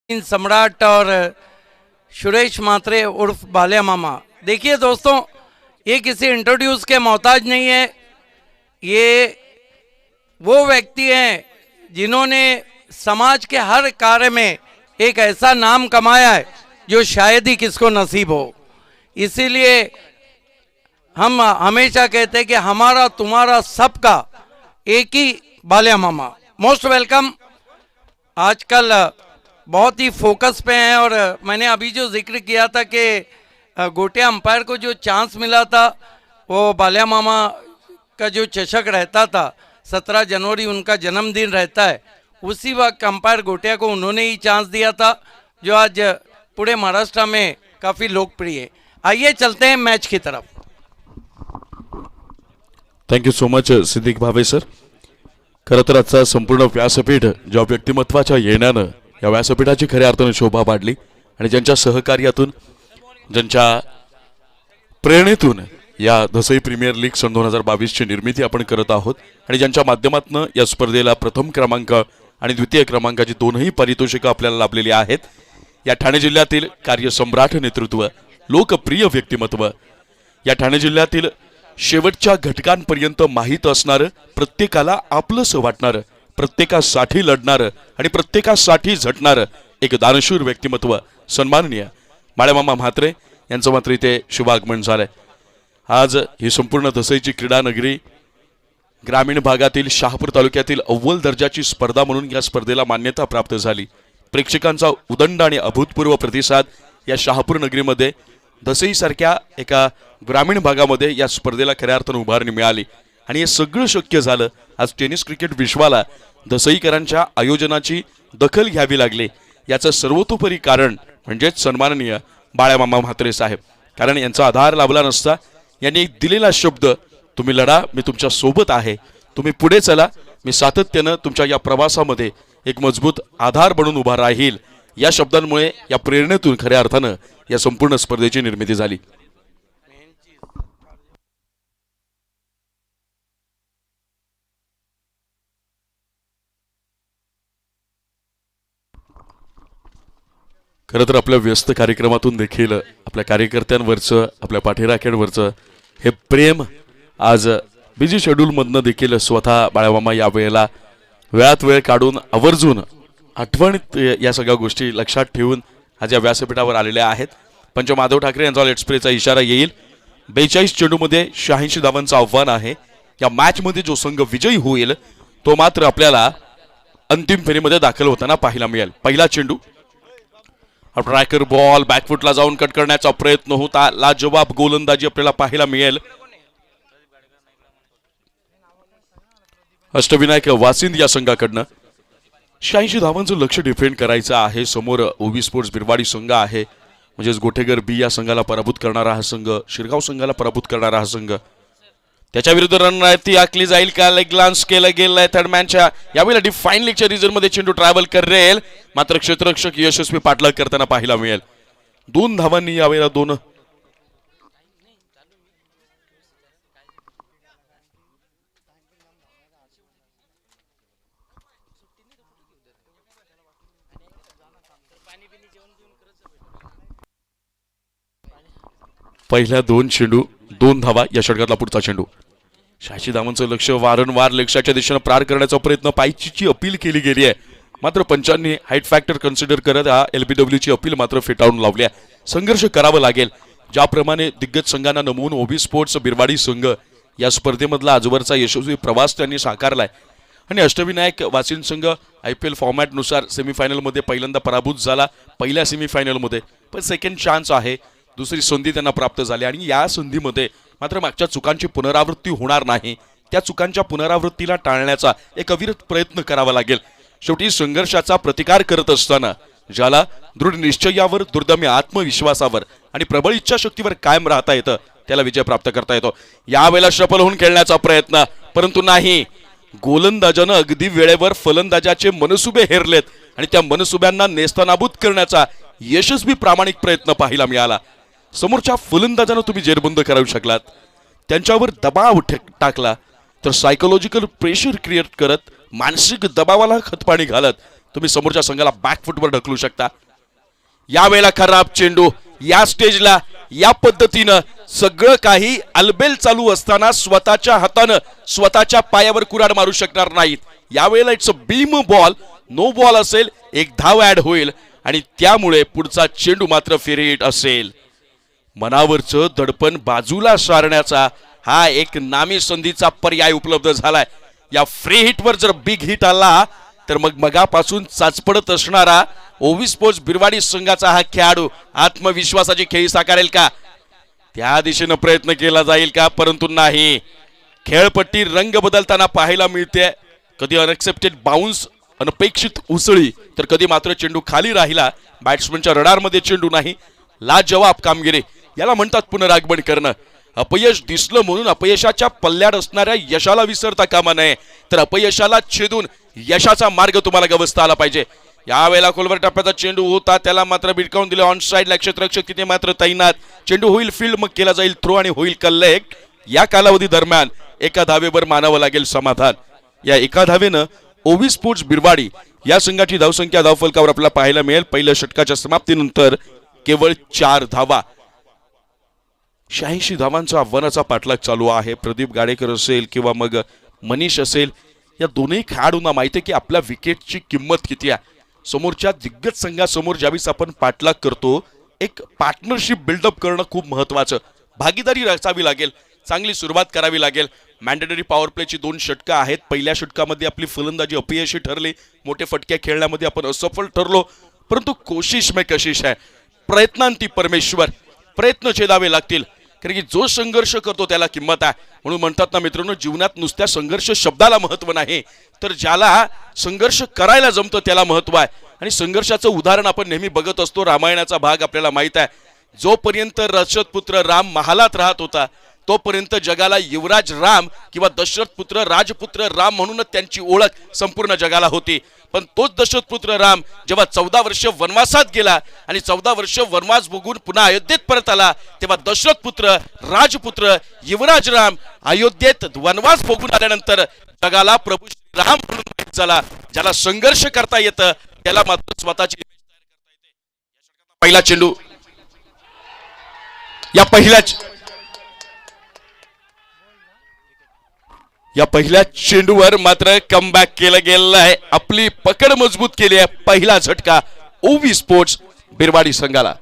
[SPEAKER 1] सम्राट और सुरेश मात्रे उर्फ बालिया मामा। देखिए दोस्तों, ये किसी इंट्रोड्यूस के मोहताज नहीं है। ये वो व्यक्ति हैं जिन्होंने समाज के हर कार्य में एक ऐसा नाम कमाया है जो शायद ही किसको नसीब हो। इसीलिए हम हमेशा कहते हैं कि हमारा तुम्हारा सबका एक ही बालिया मामा। Most welcome. आजकल बहुत ही फोकस पे हैं और मैंने अभी जो जिक्र किया था कि गोटिया अंपायर को जो चांस मिला था, वो बालिया मामा का जो चषक रहता था, 17 जनवरी उनका जन्मदिन रहता है, उसी वक्त अंपायर गोटिया को उन्होंने ही चांस दिया था, जो आज पूरे महाराष्ट्र में काफ़ी लोकप्रिय है। आइए चलते हैं मैच की तरफ।
[SPEAKER 2] Thank you so much Siddique Bhave sir. खरं तर आजचा संपूर्ण व्यासपीठ ज्या व्यक्तिमत्वाच्या येण्यानं या व्यासपीठाची खऱ्या अर्थाने शोभा वाढली आणि ज्यांच्या सहकार्यातून ज्यांच्या प्रेरणेतून या दसई प्रीमियर लीग सन 2022ची निर्मिती आपण करत आहोत आणि ज्यांच्या माध्यमातून या स्पर्धेला प्रथम क्रमांक आणि द्वितीय क्रमांकाची दोनही पारितोषिकं आपल्याला लाभलेली आहेत. या ठाणे जिल्ह्यातील कार्यसम्राट नेतृत्व, लोकप्रिय व्यक्तिमत्व, या ठाणे जिल्ह्यातील शेवटच्या घटकांपर्यंत माहीत असणारं, प्रत्येकाला आपलंसं वाटणारं, प्रत्येकासाठी लढणारं आणि प्रत्येकासाठी झटणारं एक दानशूर व्यक्तिमत्व सन्माननीय बाळामामा म्हात्रे यांचं मात्र इथे शुभागमन झालंय. आज ही संपूर्ण दसईची क्रीडा नगरी ग्रामीण भागातील शहापूर तालुक्यातील अव्वल दर्जाची स्पर्धा म्हणून या स्पर्धेला मान्यता प्राप्त झाली. प्रेक्षकांचा उदंड आणि अभूतपूर्व प्रतिसाद या शहापूर नगरीमध्ये दसईसारख्या एका ग्रामीण भागामध्ये या स्पर्धेला खऱ्या अर्थानं उभारणी मिळाली आणि हे सगळं शक्य झालं आज टेनिस क्रिकेट विश्वाला दसईकरांच्या आयोजनाची दखल घ्यावी लागली. याचं सर्वतोपरी कारण म्हणजेच सन्माननीय बाळामामा म्हात्रे साहेब, कारण यांचा आधार लाभला नसता. यांनी दिलेला शब्द, तुम्ही लढा, मी तुमच्या सोबत आहे, तुम्ही पुढे चला, मी सातत्यानं तुमच्या या प्रवासामध्ये एक मजबूत आधार बनून उभा राहील, या शब्दांमुळे, या प्रेरणेतून खऱ्या अर्थानं या संपूर्ण स्पर्धेची निर्मिती झाली. खरं तर आपल्या व्यस्त कार्यक्रमातून देखील आपल्या कार्यकर्त्यांवरचं, आपल्या पाठीराख्यांवरचं हे प्रेम आज बिझी शेड्यूलमधनं देखील स्वतः बाळामामा या वेळेला वेळात वेळ काढून आवर्जून आठवणीत या सगळ्या गोष्टी लक्षात ठेवून आज या व्यासपीठावर आलेल्या आहेत. पंच माधव ठाकरे यांचा लेट्स प्लेचा इशारा येईल. 42 चेंडूमध्ये 86 धावांचं आव्हान आहे. या मॅचमध्ये जो संघ विजयी होईल तो मात्र आपल्याला अंतिम फेरीमध्ये दाखल होताना पाहायला मिळेल. पहिला चेंडू, ट्रॅकर बॉल बॅकफुटला जाऊन कट करण्याचा प्रयत्न होता. लाजवाब गोलंदाजी आपल्याला पाहायला मिळेल. अष्टविनायक वासिंद या संघाकडनं 86 धावांचं लक्ष डिफेंड करायचं आहे. समोर ओवी स्पोर्ट्स बिरवाडी संघ आहे, म्हणजेच गोठेगर बी या संघाला पराभूत करणारा हा संघ, शिरगाव संघाला पराभूत करणारा हा संघ. त्याच्या विरुद्ध रणनीती आखली जाईल का? लेग ग्लान्स केलं गेलंय थर्ड मॅनच्या. यावेळेला डिफाईन लीगच्या रिझनमध्ये चेंडू ट्रॅव्हल करेल, मात्र क्षेत्ररक्षक यशस्वी पाठलाग करताना पाहायला मिळेल. 2 धावांनी यावेळेला 2 पहिल्या 2 चेंडू 2 धावा. या षटकातला पुढचा चेंडू 86 धावांचं लक्ष वारंवार लक्ष्याच्या दिशेने पार करण्याचा प्रयत्न, पायचीची अपील केली गेली आहे, मात्र पंचांनी हाईट फॅक्टर कन्सिडर करत हा LBWची अपील मात्र फेटाळून लावली आहे. संघर्ष करावा लागेल. ज्याप्रमाणे दिग्गज संघांना नमवून ओबी स्पोर्ट्स बिरवाडी संघ या स्पर्धेमधला आजवरचा यशस्वी प्रवास त्यांनी साकारलाय आणि अष्टविनायक वासिंद संघ IPL फॉर्मॅटनुसार सेमीफायनलमध्ये पहिल्यांदा पराभूत झाला. पहिल्या सेमीफायनलमध्ये पण सेकंड चान्स आहे, दुसरी संधी त्यांना प्राप्त झाली आणि या संधीमध्ये मात्र मागच्या चुकांची पुनरावृत्ती होणार नाही. त्या चुकांच्या पुनरावृत्तीला टाळण्याचा एक अविरत प्रयत्न करावा लागेल. शेवटी संघर्षाचा प्रतिकार करत असताना ज्याला दृढ निश्चयावर, दुर्दम्य आत्मविश्वासावर आणि प्रबळ इच्छाशक्तीवर कायम राहता येतं त्याला विजय प्राप्त करता येतो. यावेळेला सफल होऊन खेळण्याचा प्रयत्न, परंतु नाही. गोलंदाजानं अगदी वेळेवर फलंदाजाचे मनसुबे हेरलेत आणि त्या मनसुब्यांना नेस्तनाबूत करण्याचा यशस्वी प्रामाणिक प्रयत्न पाहायला मिळाला. समोरच्या फलंदाजानं तुम्ही जेरबंद करावू शकलात, त्यांच्यावर दबाव टाकला तर सायकोलॉजिकल प्रेशर क्रिएट करत, मानसिक दबावाला खतपाणी घालत तुम्ही समोरच्या संघाला बॅकफुटवर ढकलू शकता. यावेळेला खराब चेंडू, या स्टेजला या पद्धतीनं सगळं काही अलबेल चालू असताना स्वतःच्या हातानं स्वतःच्या पायावर कुऱ्हाड मारू शकणार नाहीत. यावेळेला it's a beam ball, no ball असेल, एक धाव ऍड होईल आणि त्यामुळे पुढचा चेंडू मात्र फेरी हिट असेल. मनावरचं दडपण बाजूला सारण्याचा हा एक नामी संधीचा पर्याय उपलब्ध झालाय. या फ्री हिटवर जर बिग हिट आला तर मग मगापासून चाचपडत असणारा ओवी स्पोर्ट्स बिरवाडी संघाचा हा खेळाडू आत्मविश्वासाची खेळी साकारेल का? त्या दिशेनं प्रयत्न केला जाईल का? परंतु नाही. खेळपट्टी रंग बदलताना पाहायला मिळते. कधी अनएक्सेप्टेड बाउन्स, अनपेक्षित उसळी, तर कधी मात्र चेंडू खाली राहिला. बॅट्समनच्या रडारमध्ये चेंडू नाही. लाजवाब कामगिरी, याला म्हणतात पुनरागमन करणं. अपयश दिसलं म्हणून अपयशाच्या पल्ल्यात असणाऱ्या यशाला विसरता कामा नये, तर अपयशाला छेदून यशाचा मार्ग तुम्हाला गवसता आला पाहिजे. यावेळेला खोलवर टप्प्याचा चेंडू होता, त्याला मात्र भिडकावून दिले ऑन साइड. क्षेत्ररक्षक तिथे मात्र तैनात. चेंडू होईल फील्ड, मग केला जाईल थ्रो आणि होईल कलेक्ट. या कालावधी दरम्यान एका धावेवर मानावं लागेल समाधान. या एका धावेनं ओवी स्पोर्ट्स बिरवाडी या संघाची धावसंख्या धावफलकावर आपल्याला पाहायला मिळेल. पहिल्या षटकाच्या समाप्तीनंतर केवळ 4 धावा. 86 धावांचा आव्हानाचा पाठलाग चालू आहे. प्रदीप गाडेकर असेल किंवा मग मनीष असेल, या दोन्ही खेळाडूंना माहिती आहे की आपल्या विकेटची किंमत किती आहे. समोरच्या दिग्गज संघासमोर ज्यावेळेस आपण पाठलाग करतो, एक पार्टनरशिप बिल्डअप करणं खूप महत्वाचं. भागीदारी रचावी लागेल, चांगली सुरुवात करावी लागेल. मॅन्डेटरी पॉवर प्लेची 2 षटकं आहेत. पहिल्या षटकामध्ये आपली फलंदाजी अपयशी ठरली, मोठे फटके खेळण्यामध्ये आपण असफल ठरलो. परंतु कोशिश में कशिश आहे, प्रयत्नांती परमेश्वर. प्रयत्न छेदावे लागतील, कारण की जो संघर्ष करतो त्याला किंमत आहे. म्हणून म्हणतात ना मित्रांनो, जीवनात नुसत्या संघर्ष शब्दाला महत्व नाही, तर ज्याला संघर्ष करायला जमतं त्याला महत्व आहे. आणि संघर्षाचं उदाहरण आपण नेहमी बघत असतो. रामायणाचा भाग आपल्याला माहित आहे. जोपर्यंत रक्षत पुत्र राम महालात राहत होता, तोपर्यंत जगाला युवराज राम किंवा दशरथ पुत्र राजपुत्र राम म्हणूनच त्यांची ओळख संपूर्ण जगाला होती. पण तोच दशरथ पुत्र राम जेव्हा 14 वर्ष वनवासात गेला आणि 14 वर्ष वनवास भोगून पुन्हा अयोध्येत परत आला, तेव्हा दशरथ पुत्र राजपुत्र युवराज राम अयोध्येत वनवास भोगून आल्यानंतर जगाला प्रभू राम म्हणून माहित झाला. ज्याला संघर्ष करता येतं त्याला मात्र स्वतःची इमेज तयार करता येते. पहिला चेंडू, या पहिल्या चेंडूवर मात्र कमबॅक केलं गेलं आहे. आपली पकड मजबूत केली आहे. पहिला झटका ओवी स्पोर्ट्स बिरवाडी संघाला.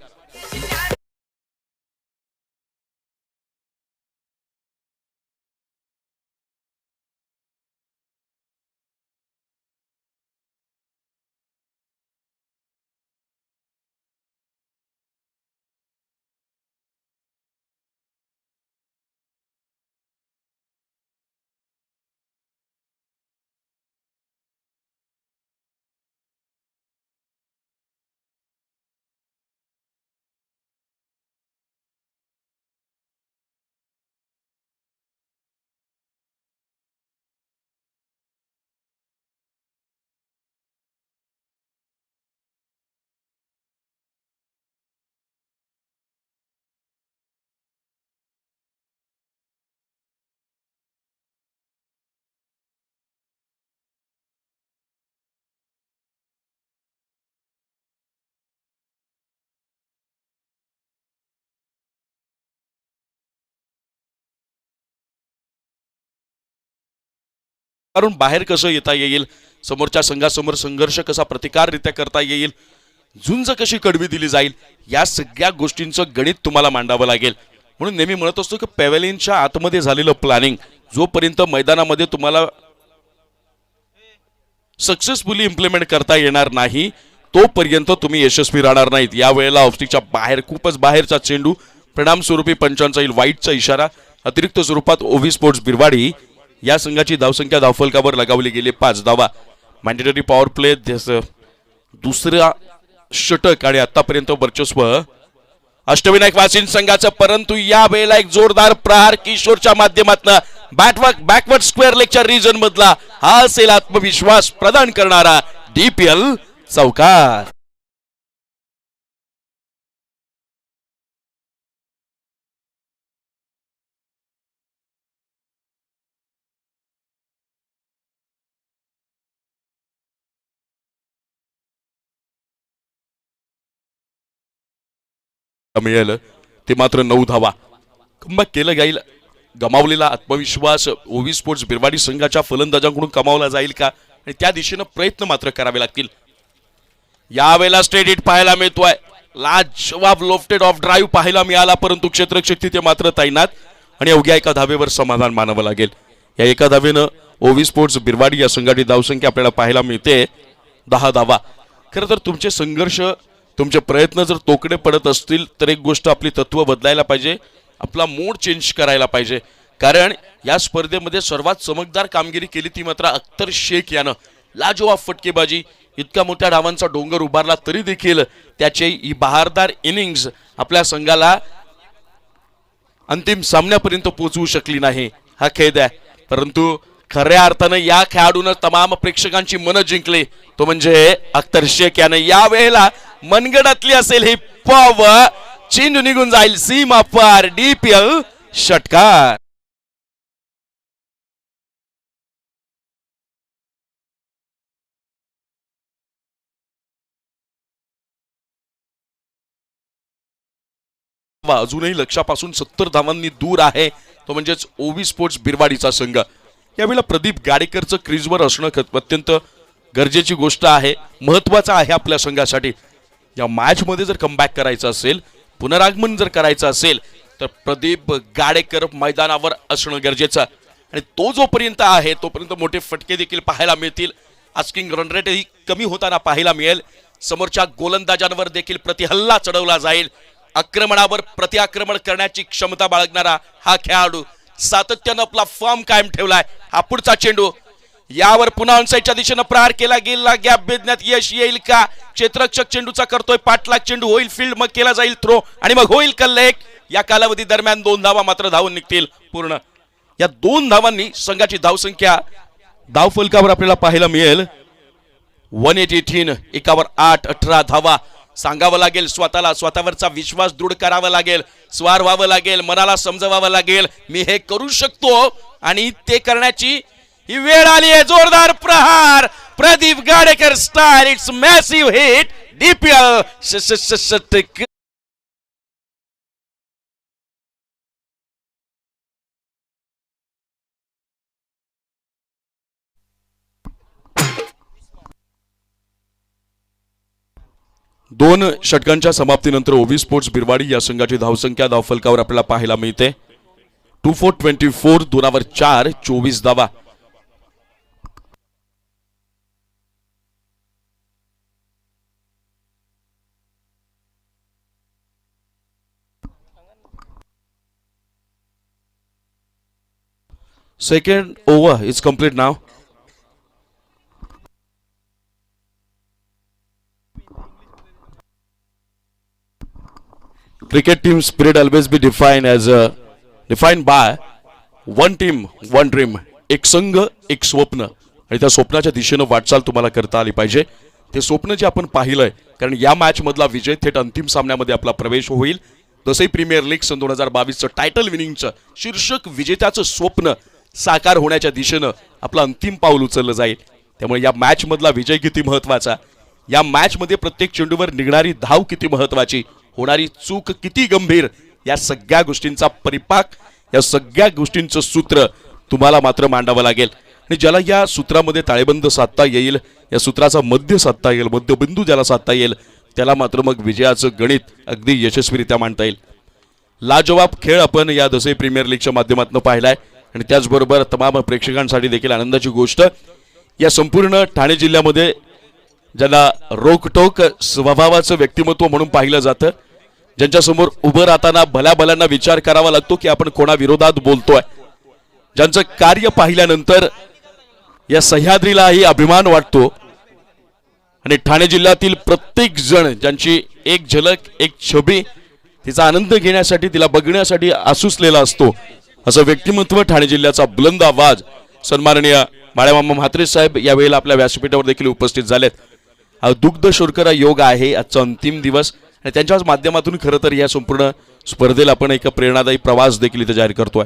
[SPEAKER 2] कारण बाहेर कसं येता येईल, समोरच्या संघासमोर संघर्ष कसा प्रतिकाररित्या करता येईल, झुंज कशी कडवी दिली जाईल, या सगळ्या गोष्टींचं गणित तुम्हाला मांडावं लागेल. म्हणून नेहमी म्हणत असतो की पॅव्हेलियनच्या आतमध्ये झालेलं प्लॅनिंग जोपर्यंत मैदानामध्ये तुम्हाला सक्सेसफुली इम्प्लिमेंट करता येणार नाही, तोपर्यंत तुम्ही यशस्वी राहणार नाहीत. या वेळेला ऑफस्टिकच्या बाहेर, खूपच बाहेरचा चेंडू, परिणाम स्वरूपी पंचांचा येईल वाईटचा इशारा. अतिरिक्त स्वरूपात ओवी स्पोर्ट्स बिरवाडी या संघाची धावसंख्या धावफलकावर लगावली गेली 5 धावा. मॅन्डेटरी पॉवर प्ले दुसरा षटक आणि आतापर्यंत वर्चस्व अष्टविनायक वासिन संघाचं. परंतु या वेळेला एक जोरदार प्रहार किशोरच्या माध्यमातून बॅकवर्ड स्क्वेअर लेगच्या रिजन मधला हा असेल आत्मविश्वास प्रदान करणारा डीपीएल चौकार. मिळेल ते मात्र 9 धावा. कमबॅक केलं जाईल. गमावलेला आत्मविश्वास ओवी स्पोर्ट्स बिरवाडी संघाच्या फलंदाजांकडून कमावला जाईल का, आणि त्या दिशेने प्रयत्न मात्र करावे लागतील. यावेळेला स्ट्रेट हिट पाहायला मिळतोय. लाजवाब लोफ्टेड ऑफ ड्राईव्ह पाहायला मिळाला, परंतु क्षेत्ररक्षक तिथे मात्र तैनात आणि अवघ्या एका धावेवर समाधान मानावं लागेल. या एका धावेनं ओवी स्पोर्ट्स बिरवाडी या संघाची धावसंख्या आपल्याला पाहायला मिळते 10 धावा. खरं तर तुमचे संघर्ष, तुमचे प्रयत्न जर तोकडे पडत असतील तर एक गोष्ट, आपली तत्व बदलायला पाहिजे, आपला मोड चेंज करायला पाहिजे. कारण या स्पर्धेमध्ये सर्वात चमकदार कामगिरी केली ती मात्र अख्तर शेख यानं. लाजवाब फटकेबाजी, इतका मोठ्या धावांचा डोंगर उभारला तरी देखील त्याची ही बहारदार इनिंग्स आपल्या संघाला अंतिम सामन्यापर्यंत पोहोचवू शकली नाही. हा खेद आहे. परंतु खऱ्या अर्थानं या खेळाडूनं तमाम प्रेक्षकांची मनं जिंकली, तो म्हणजे अख्तर शेख यानं या वेळेला मनगडातली असेल ही पॉव, चेंडू निघून जाईल सीमा पार, DPL षटकार. अजूनही लक्षापासून 70 धावांनी दूर आहे, तो म्हणजेच ओवी स्पोर्ट्स बिरवाडीचा संघ. यावेळेला प्रदीप गाडेकरचं क्रीजवर असणं अत्यंत गरजेची गोष्ट आहे, महत्वाचं आहे आपल्या संघासाठी. या मॅच मध्ये जर कमबॅक करायचं असेल, पुनरागमन जर करायचं असेल, तर प्रदीप गाडेकर मैदानावर असणं गरजेचं. आणि तो जोपर्यंत आहे तोपर्यंत मोठे फटके देखील पाहायला मिळतील. आस्किंग रन रेट ही कमी होताना पाहायला मिळेल. समोरच्या गोलंदाजांवर देखील प्रतिहल्ला चढवला जाईल. आक्रमणावर प्रतिआक्रमण करण्याची क्षमता बाळगणारा हा खेळाडू सातत्यानं आपला फॉर्म कायम ठेवलाय. हा पुढचा चेंडू, यावर पुन्हा ऑनसाइडच्या दिशेनं प्रहार केला गेला, गॅप भेदण्यात यश येईल का? क्षेत्ररक्षक चेंडूचा करतोय पाठलाग, चेंडू होईल फील्ड, मग केला जाईल थ्रो आणि मग होईल कल्लेक. या कालावधी दरम्यान 2 धावा मात्र धावून निघतील पूर्ण. या 2 धावांनी संघाची धावसंख्या धावफलकावर आपल्याला पाहायला मिळेल 118, एकावर 8, 18 धावा. सांगावं लागेल स्वतःला, स्वतःवरचा विश्वास दृढ करावा लागेल, स्वार व्हावं लागेल, मनाला समजवावं लागेल, मी हे करू शकतो. आणि ते करण्याची ही वेळ आली आहे. जोरदार प्रहार, Pradeep Gadekar star, it's massive hit, DPL षटकार. दोन षटकांच्या समाप्तीनंतर ओवी स्पोर्ट्स बिरवाडी या संघाची धावसंख्या धावफलकावर आपल्याला पाहायला मिळते 2424, 2 4, 24 धावा. Second over is complete now. Cricket team spirit always be defined by one team, one dream. एक संघ, एक स्वप्न, आणि त्या स्वप्नाच्या दिशेनं वाटचाल तुम्हाला करता आली पाहिजे. ते स्वप्न जे आपण पाहिलंय, कारण या मॅच मधला विजय थेट अंतिम सामन्यामध्ये आपला प्रवेश होईल. दसई प्रीमियर लीग सन 2022चं टायटल विनिंगचं शीर्षक विजेत्याचं स्वप्न साकार होण्याच्या दिशेनं आपलं अंतिम पाऊल उचललं जाईल. त्यामुळे या मॅच मधला विजय किती महत्वाचा, या मॅच मध्ये प्रत्येक चेंडूवर निघणारी धाव किती महत्वाची, होणारी चूक किती गंभीर, या सगळ्या गोष्टींचा परिपाक, या सगळ्या गोष्टींचं सूत्र तुम्हाला मात्र मांडावं लागेल. आणि ज्याला या सूत्रामध्ये ताळेबंद साधता येईल, या सूत्राचा मध्य साधता येईल, मध्यबिंदू ज्याला साधता येईल, त्याला मात्र मग विजयाचं गणित अगदी यशस्वीरित्या मांडता येईल. लाजवाब खेळ आपण या दसई प्रीमियर लीगच्या माध्यमातून पाहिलाय. आणि त्याचबरोबर तमाम प्रेक्षकांसाठी देखील आनंदाची गोष्ट, या संपूर्ण ठाणे जिल्ह्यामध्ये ज्याला रोकटोक स्वभावाचं व्यक्तिमत्व म्हणून पाहिलं जातं, ज्यांच्यासमोर उभं राहताना भल्याभल्यांना विचार करावा लागतो की आपण कोणाविरोधात बोलतोय, ज्यांचं कार्य पाहिल्यानंतर या सह्याद्रीलाही अभिमान वाटतो. आणि ठाणे जिल्ह्यातील प्रत्येक जण ज्यांची एक झलक, एक छबी, तिचा आनंद घेण्यासाठी, तिला बघण्यासाठी आसुसलेला असतो, असं व्यक्तिमत्व ठाणे जिल्ह्याचा बुलंद आवाज सन्माननीय बाळामामा म्हात्रे साहेब यावेळेला आपल्या व्यासपीठावर देखील उपस्थित झालेत. दुग्ध शोरकरा योग आहे आजचा अंतिम दिवस, आणि त्यांच्याच माध्यमातून खरं तर या संपूर्ण स्पर्धेला आपण एक प्रेरणादायी प्रवास देखील इथे जाहीर करतोय.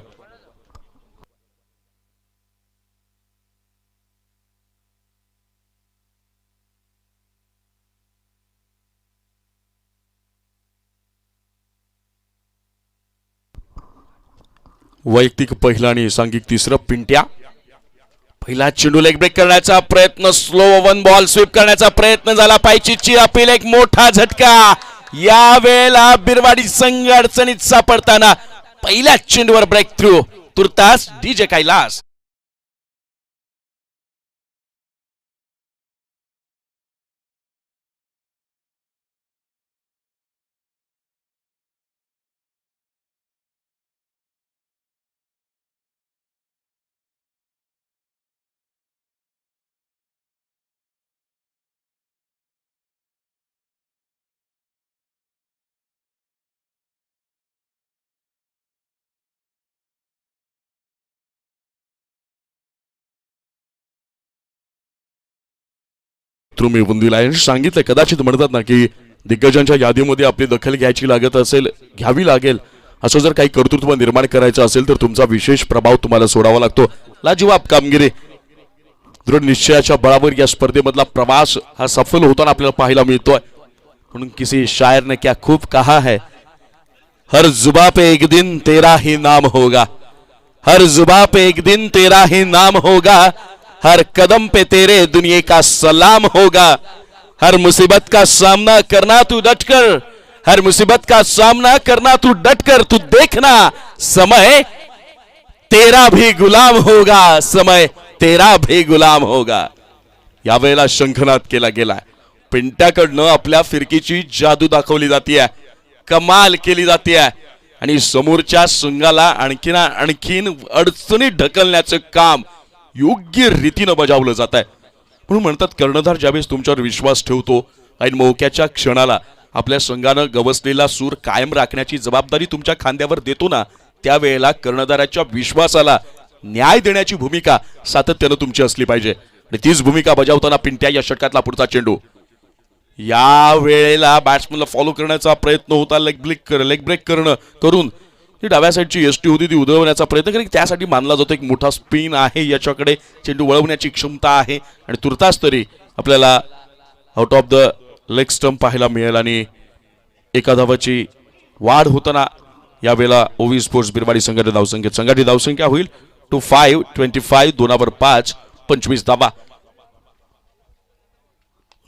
[SPEAKER 2] वैयक्तिक पहिला आणि सांघिक तिसरं पिंट्या. पहिला चेंडू लेग ब्रेक करण्याचा प्रयत्न, स्लो 1 बॉल स्वीप करण्याचा प्रयत्न झाला, पायचीची अपील, एक मोठा झटका. या वेळेला बिरवाडी संघ अडचणीत सापडताना पहिल्या चेंडूवर ब्रेक थ्रू, तुर्तास DJ कैलास. तुम्ही वंदिलाय सांगितलं, कदाचित म्हणतात ना की दिग्गजांच्या यादीमध्ये आपली दखल घ्यायची लागत असेल, घ्यावी लागेल. असं जर काही कर्तृत्व निर्माण करायचं असेल तर तुमचा विशेष प्रभाव तुम्हाला सोडावा लागतो. लाजवाब कामगिरी, दृढ निश्चयाच्या बळावर या स्पर्धेमधला प्रवास हा सफल होताना आपल्याला पाहायला मिळतोय. म्हणून किसी शायर ने क्या खूब कहा है, हर जुबा पे एक दिन तेरा ही नाम होगा, हर जुबा पे एक दिन तेरा ही नाम होगा, हर कदम पे तेरे दुनिया का सलाम होगा, हर मुसीबत का सामना करना तू डटकर, हर मुसीबत का सामना करना तू डटकर, तू देखना समय तेरा भी गुलाम होगा, समय तेरा भी गुलाम होगा. यावेळेला शंखनाद केला गेलाय. पिंट्याकडनं आपल्या फिरकीची जादू दाखवली जाते, कमाल केली जाते आणि समोरच्या संघाला आणखीन अडचणी ढकलण्याचं काम योग्य रीतीनं बजावलं जात आहे. म्हणून म्हणतात कर्णधार ज्यावेळेस तुमच्यावर विश्वास ठेवतो, ऐन मौक्याच्या क्षणाला आपल्या संघानं गवसलेला सूर कायम राखण्याची जबाबदारी तुमच्या खांद्यावर देतो ना, त्यावेळेला कर्णधाराच्या विश्वासाला न्याय देण्याची भूमिका सातत्यानं तुमची असली पाहिजे. आणि तीच भूमिका बजावताना पिंट्या या षटकातला पुढचा चेंडू, या वेळेला बॅट्समनला फॉलो करण्याचा प्रयत्न होता, लेग ब्रेक करून ती डाव्या साईडची एसटी होती ती उधळवण्याचा प्रयत्न करेल. त्यासाठी मानला जातो एक मोठा स्पिन आहे याच्याकडे, चेंडू वळवण्याची क्षमता आहे आणि तुर्तास तरी आपल्याला out of the leg stump पाहायला मिळेल आणि एका धावाची वाढ होताना यावेळेला ओव्ही स्पोर्ट्स बिरवाडी संघाची धावसंख्या होईल 25 दोनावर 5 25 धावा.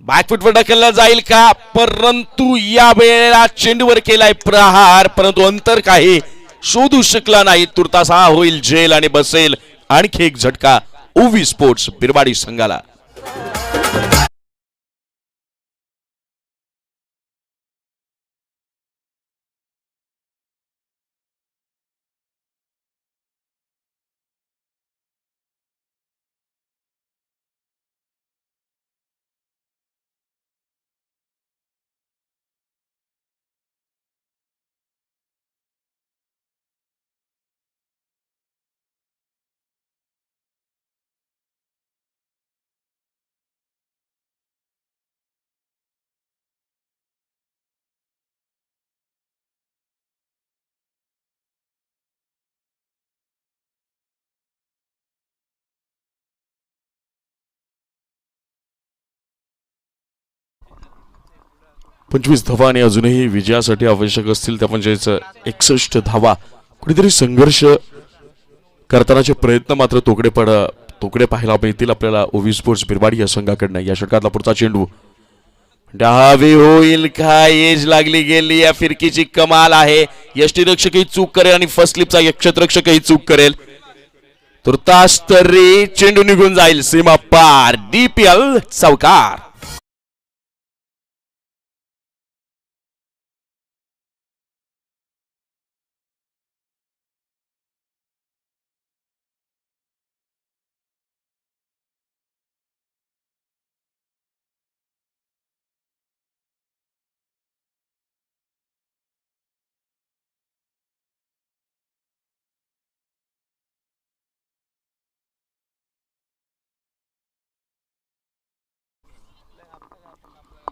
[SPEAKER 2] बॅकफुटवर ढकलला जाईल का, परंतु या वेळेला चेंडूवर केलाय प्रहार, परंतु अंतर काही शोधू शकला नाही. तुर्तास हा होईल झेल आणि बसेल आणखी एक झटका ओव्ही स्पोर्ट्स बिरवाडी संघाला. पंचवीस धावा आणि अजूनही विजयासाठी आवश्यक असतील त्या 61 धावा. कुठेतरी संघर्ष करतानाचे प्रयत्न मात्र तोकडे पाहायला मिळतील आपल्याला ओव्ही स्पोर्ट्स बिरवाडी या संघाकडनं. या षटकातला पुढचा चेंडू डावी होईल का, एज लागली गेली, या फिरकीची कमाल आहे. यष्टीरक्षकही चूक करेल आणि फर्स्ट स्लिपचा यक्षरक्षकही चूक करेल. तुर्तास तरी चेंडू निघून जाईल सीमा पार. DPL चौकार.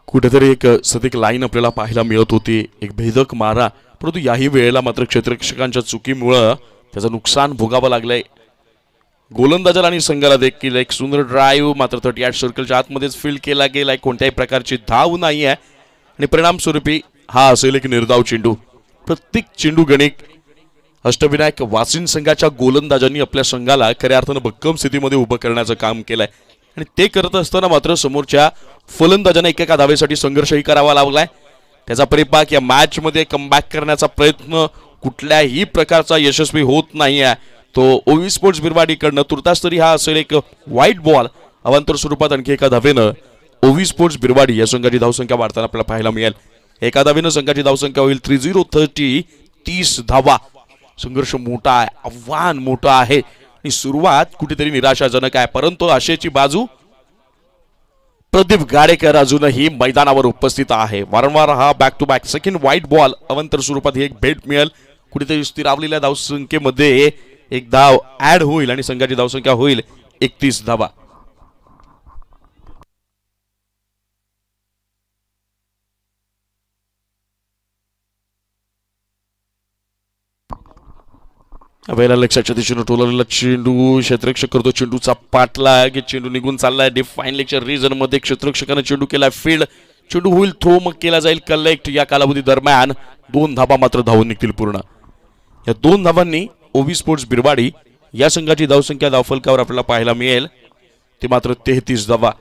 [SPEAKER 2] कुठेतरी एक सतिक लाईन आपल्याला पाहायला मिळत होती, एक भेदक मारा, परंतु याही वेळेला मात्र क्षेत्ररक्षकांच्या चुकीमुळं त्याचं नुकसान भोगावं लागलंय. गोलंदाजाला आणि संघाला देखील एक सुंदर ड्राईव्ह मात्र 38 सर्कलच्या आतमध्येच फील्ड केला गेलाय. कोणत्याही प्रकारची धाव नाही आहे आणि परिणामस्वरूपी हा असेल एक निर्धाव चेंडू. प्रत्येक चेंडू गणिक अष्टविनायक वासिन संघाच्या गोलंदाजांनी आपल्या संघाला खऱ्या अर्थानं भक्कम स्थितीमध्ये उभं करण्याचं काम केलंय आणि ते करत असताना मात्र समोरच्या फलंदाजांना एकेका धावेसाठी संघर्षही करावा लागलाय. त्याचा परिपाक या मॅच मध्ये कमबॅक करण्याचा प्रयत्न कुठल्याही प्रकारचा यशस्वी होत नाहीये. तो ओव्ही स्पोर्ट्स बिरवाडीकडनं तुर्तास तरी हा असेल एक व्हाईट बॉल. अवांतर स्वरूपात आणखी एका धावेनं ओव्ही स्पोर्ट्स बिरवाडी या संघाची धावसंख्या वाढताना आपल्याला पाहायला मिळेल. एका धावेनं संघाची धावसंख्या होईल 30 धावा. संघर्ष मोठा आहे, आव्हान मोठं आहे आणि सुरुवात कुठेतरी निराशाजनक आहे, परंतु आशेची बाजू प्रदीप गाडेकर अजूनही मैदानावर उपस्थित आहे. वारंवार हा back to back second wide ball अवंतर स्वरूपात ही एक भेट मिळेल. कुठेतरी स्थिरावलेल्या धावसंख्येमध्ये एक धाव ऍड होईल आणि संघाची धावसंख्या होईल 31 धावा. वेळेला लक्षाच्या दिशेने टोलवलेला चेंडू क्षेत्ररक्षक करतो, चेंडूचा पाठला की चेंडू निघून चाललाय डिफाईन लेगच्या रीजन मध्ये. क्षेत्ररक्षकाने चेंडू केला फील्ड, चेंडू होईल थ्रो, मग केला जाईल कलेक्ट. या कालावधी दरम्यान 2 धाबा मात्र धावून निघतील पूर्ण. या 2 धाबांनी ओवी स्पोर्ट्स बिरवाडी या संघाची धावसंख्या धावफलकावर आपल्याला पाहायला मिळेल ती मात्र 33 धावा.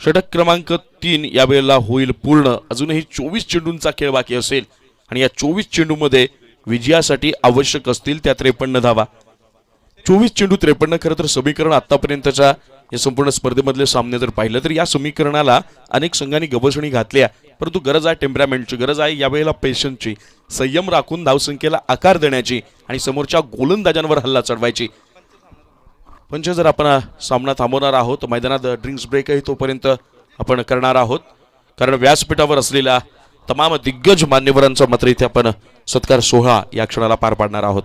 [SPEAKER 2] षटक क्रमांक 3 या वेळेला होईल पूर्ण. अजूनही 24 चेंडूंचा खेळ बाकी असेल आणि या 24 चेंडूमध्ये विजयासाठी आवश्यक असतील त्या 53 धावा. 24 चेंडू 53 खरं तर समीकरण आतापर्यंतच्या या संपूर्ण स्पर्धेमधले सामने जर पाहिलं तर या समीकरणाला अनेक संघांनी गवसणी घातली आहे, परंतु गरज आहे टेम्परामेंटची, गरज आहे यावेळेला पेशन्सची, संयम राखून धावसंख्येला आकार देण्याची आणि समोरच्या गोलंदाजांवर हल्ला चढवायची. म्हणजे जर आपण सामना थांबवणार आहोत, मैदानात ड्रिंक्स ब्रेकही तोपर्यंत आपण करणार आहोत, कारण व्यासपीठावर असलेल्या तमाम दिग्गज मान्यवरांचा मात्र इथे आपण सत्कार सोहळा या क्षणाला पार पाडणार आहोत.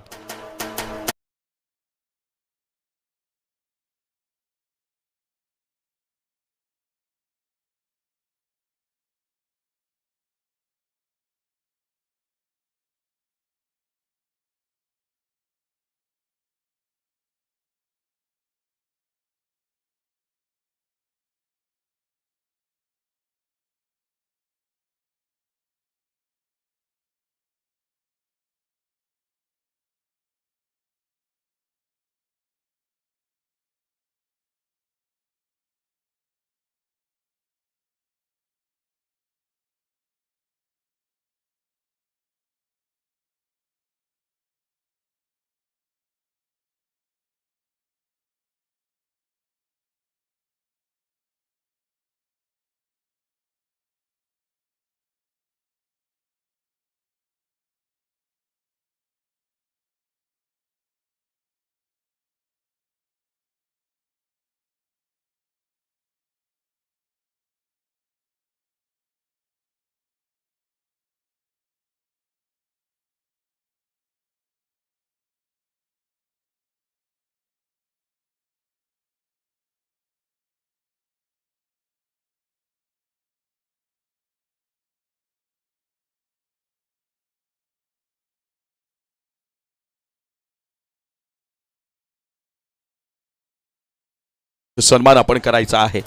[SPEAKER 2] सन्मान आपण करायचा आहे.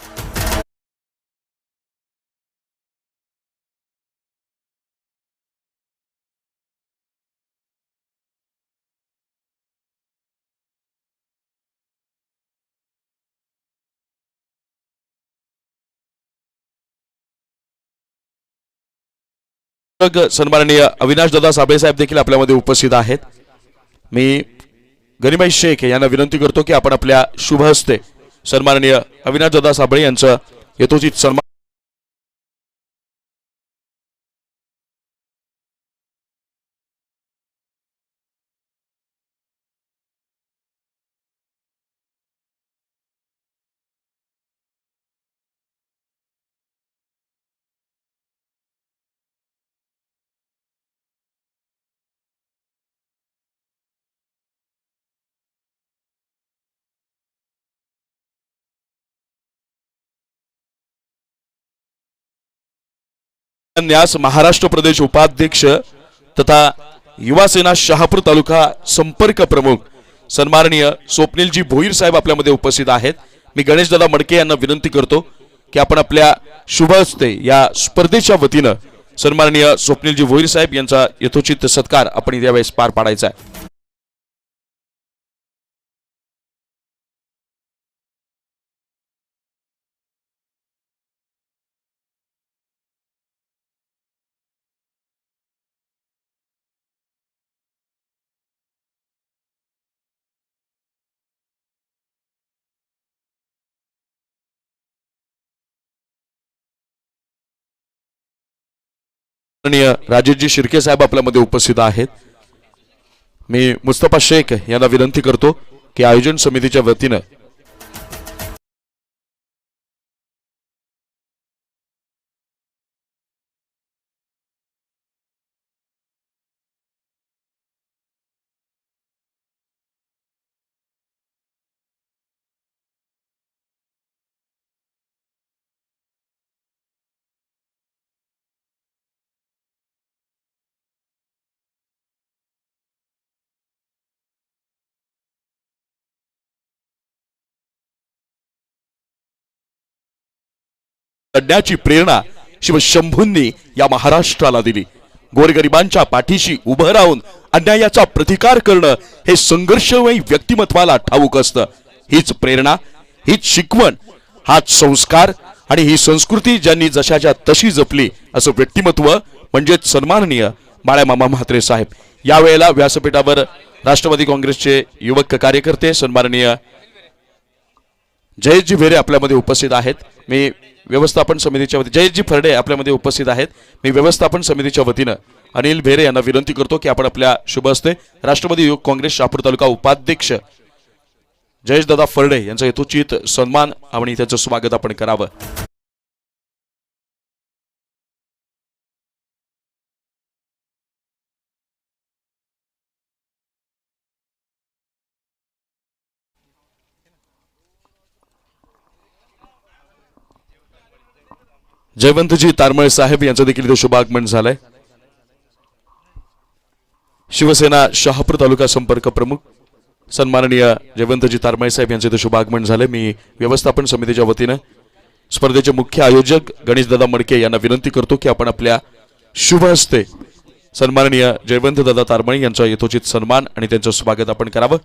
[SPEAKER 2] सन्माननीय अविनाश दादा साबळे साहेब देखील आपल्यामध्ये उपस्थित आहेत. मी गनिमाई शेख यांना विनंती करतो की आपण आपल्या शुभ हस्ते सन्माननीय अविनाश दादा साबळे यांचं यथोचित सन्मान न्यास महाराष्ट्र प्रदेश उपाध्यक्ष तथा युवा सेना शहापूर तालुका संपर्क प्रमुख सन्माननीय स्वप्नीलजी भोईर साहेब आपल्यामध्ये उपस्थित आहेत. मी गणेश दादा मडके यांना विनंती करतो की आपण आपल्या शुभ हस्ते या स्पर्धेच्या वतीनं सन्माननीय स्वप्नीलजी भोईर साहेब यांचा यथोचित सत्कार आपण यावेळेस पार पाडायचा आहे. राजेशजी शिर्के साहेब आपल्यामध्ये उपस्थित आहेत. मी मुस्तफा शेख यांना विनंती करतो की आयोजन समितीच्या वतीनं लढण्याची प्रेरणा शिवशंभूंनी या महाराष्ट्राला दिली. गोरगरिबांच्या पाठीशी उभं राहून अन्यायाचा प्रतिकार करणं हे संघर्षमयी व्यक्तिमत्वाला ठाऊक असतं. हीच प्रेरणा, हीच शिकवण, हाच संस्कार आणि ही संस्कृती ज्यांनी जशाच्या तशी जपली असं व्यक्तिमत्व म्हणजेच सन्माननीय बाळामामा म्हात्रे साहेब. यावेळेला व्यासपीठावर राष्ट्रवादी काँग्रेसचे युवक कार्यकर्ते सन्माननीय जयजी भेरे आपल्यामध्ये उपस्थित आहेत. मी व्यवस्थापन समितीच्या वतीने जयजी फरडे आपल्यामध्ये उपस्थित आहेत. मी व्यवस्थापन समितीच्या वतीनं अनिल भेरे यांना विनंती करतो की आपण आपल्या शुभ हस्ते राष्ट्रवादी युवक काँग्रेस शहापूर तालुका उपाध्यक्ष जयेशदादा फरडे यांचा यथोचित सन्मान आणि त्यांचं स्वागत आपण करावं. जयवंतजी तारमळे साहेब यांचं देखील इथे शुभागमन झालंय. शिवसेना शहापूर तालुका संपर्क प्रमुख सन्माननीय जयवंतजी तारमळे साहेब यांचे इथे शुभागमन झाले. मी व्यवस्थापन समितीच्या वतीनं स्पर्धेचे मुख्य आयोजक गणेशदादा मडके यांना विनंती करतो की आपण आपल्या शुभ हस्ते सन्माननीय जयवंतदादा तारमळे यांचा यथोचित सन्मान आणि त्यांचं स्वागत आपण करावं.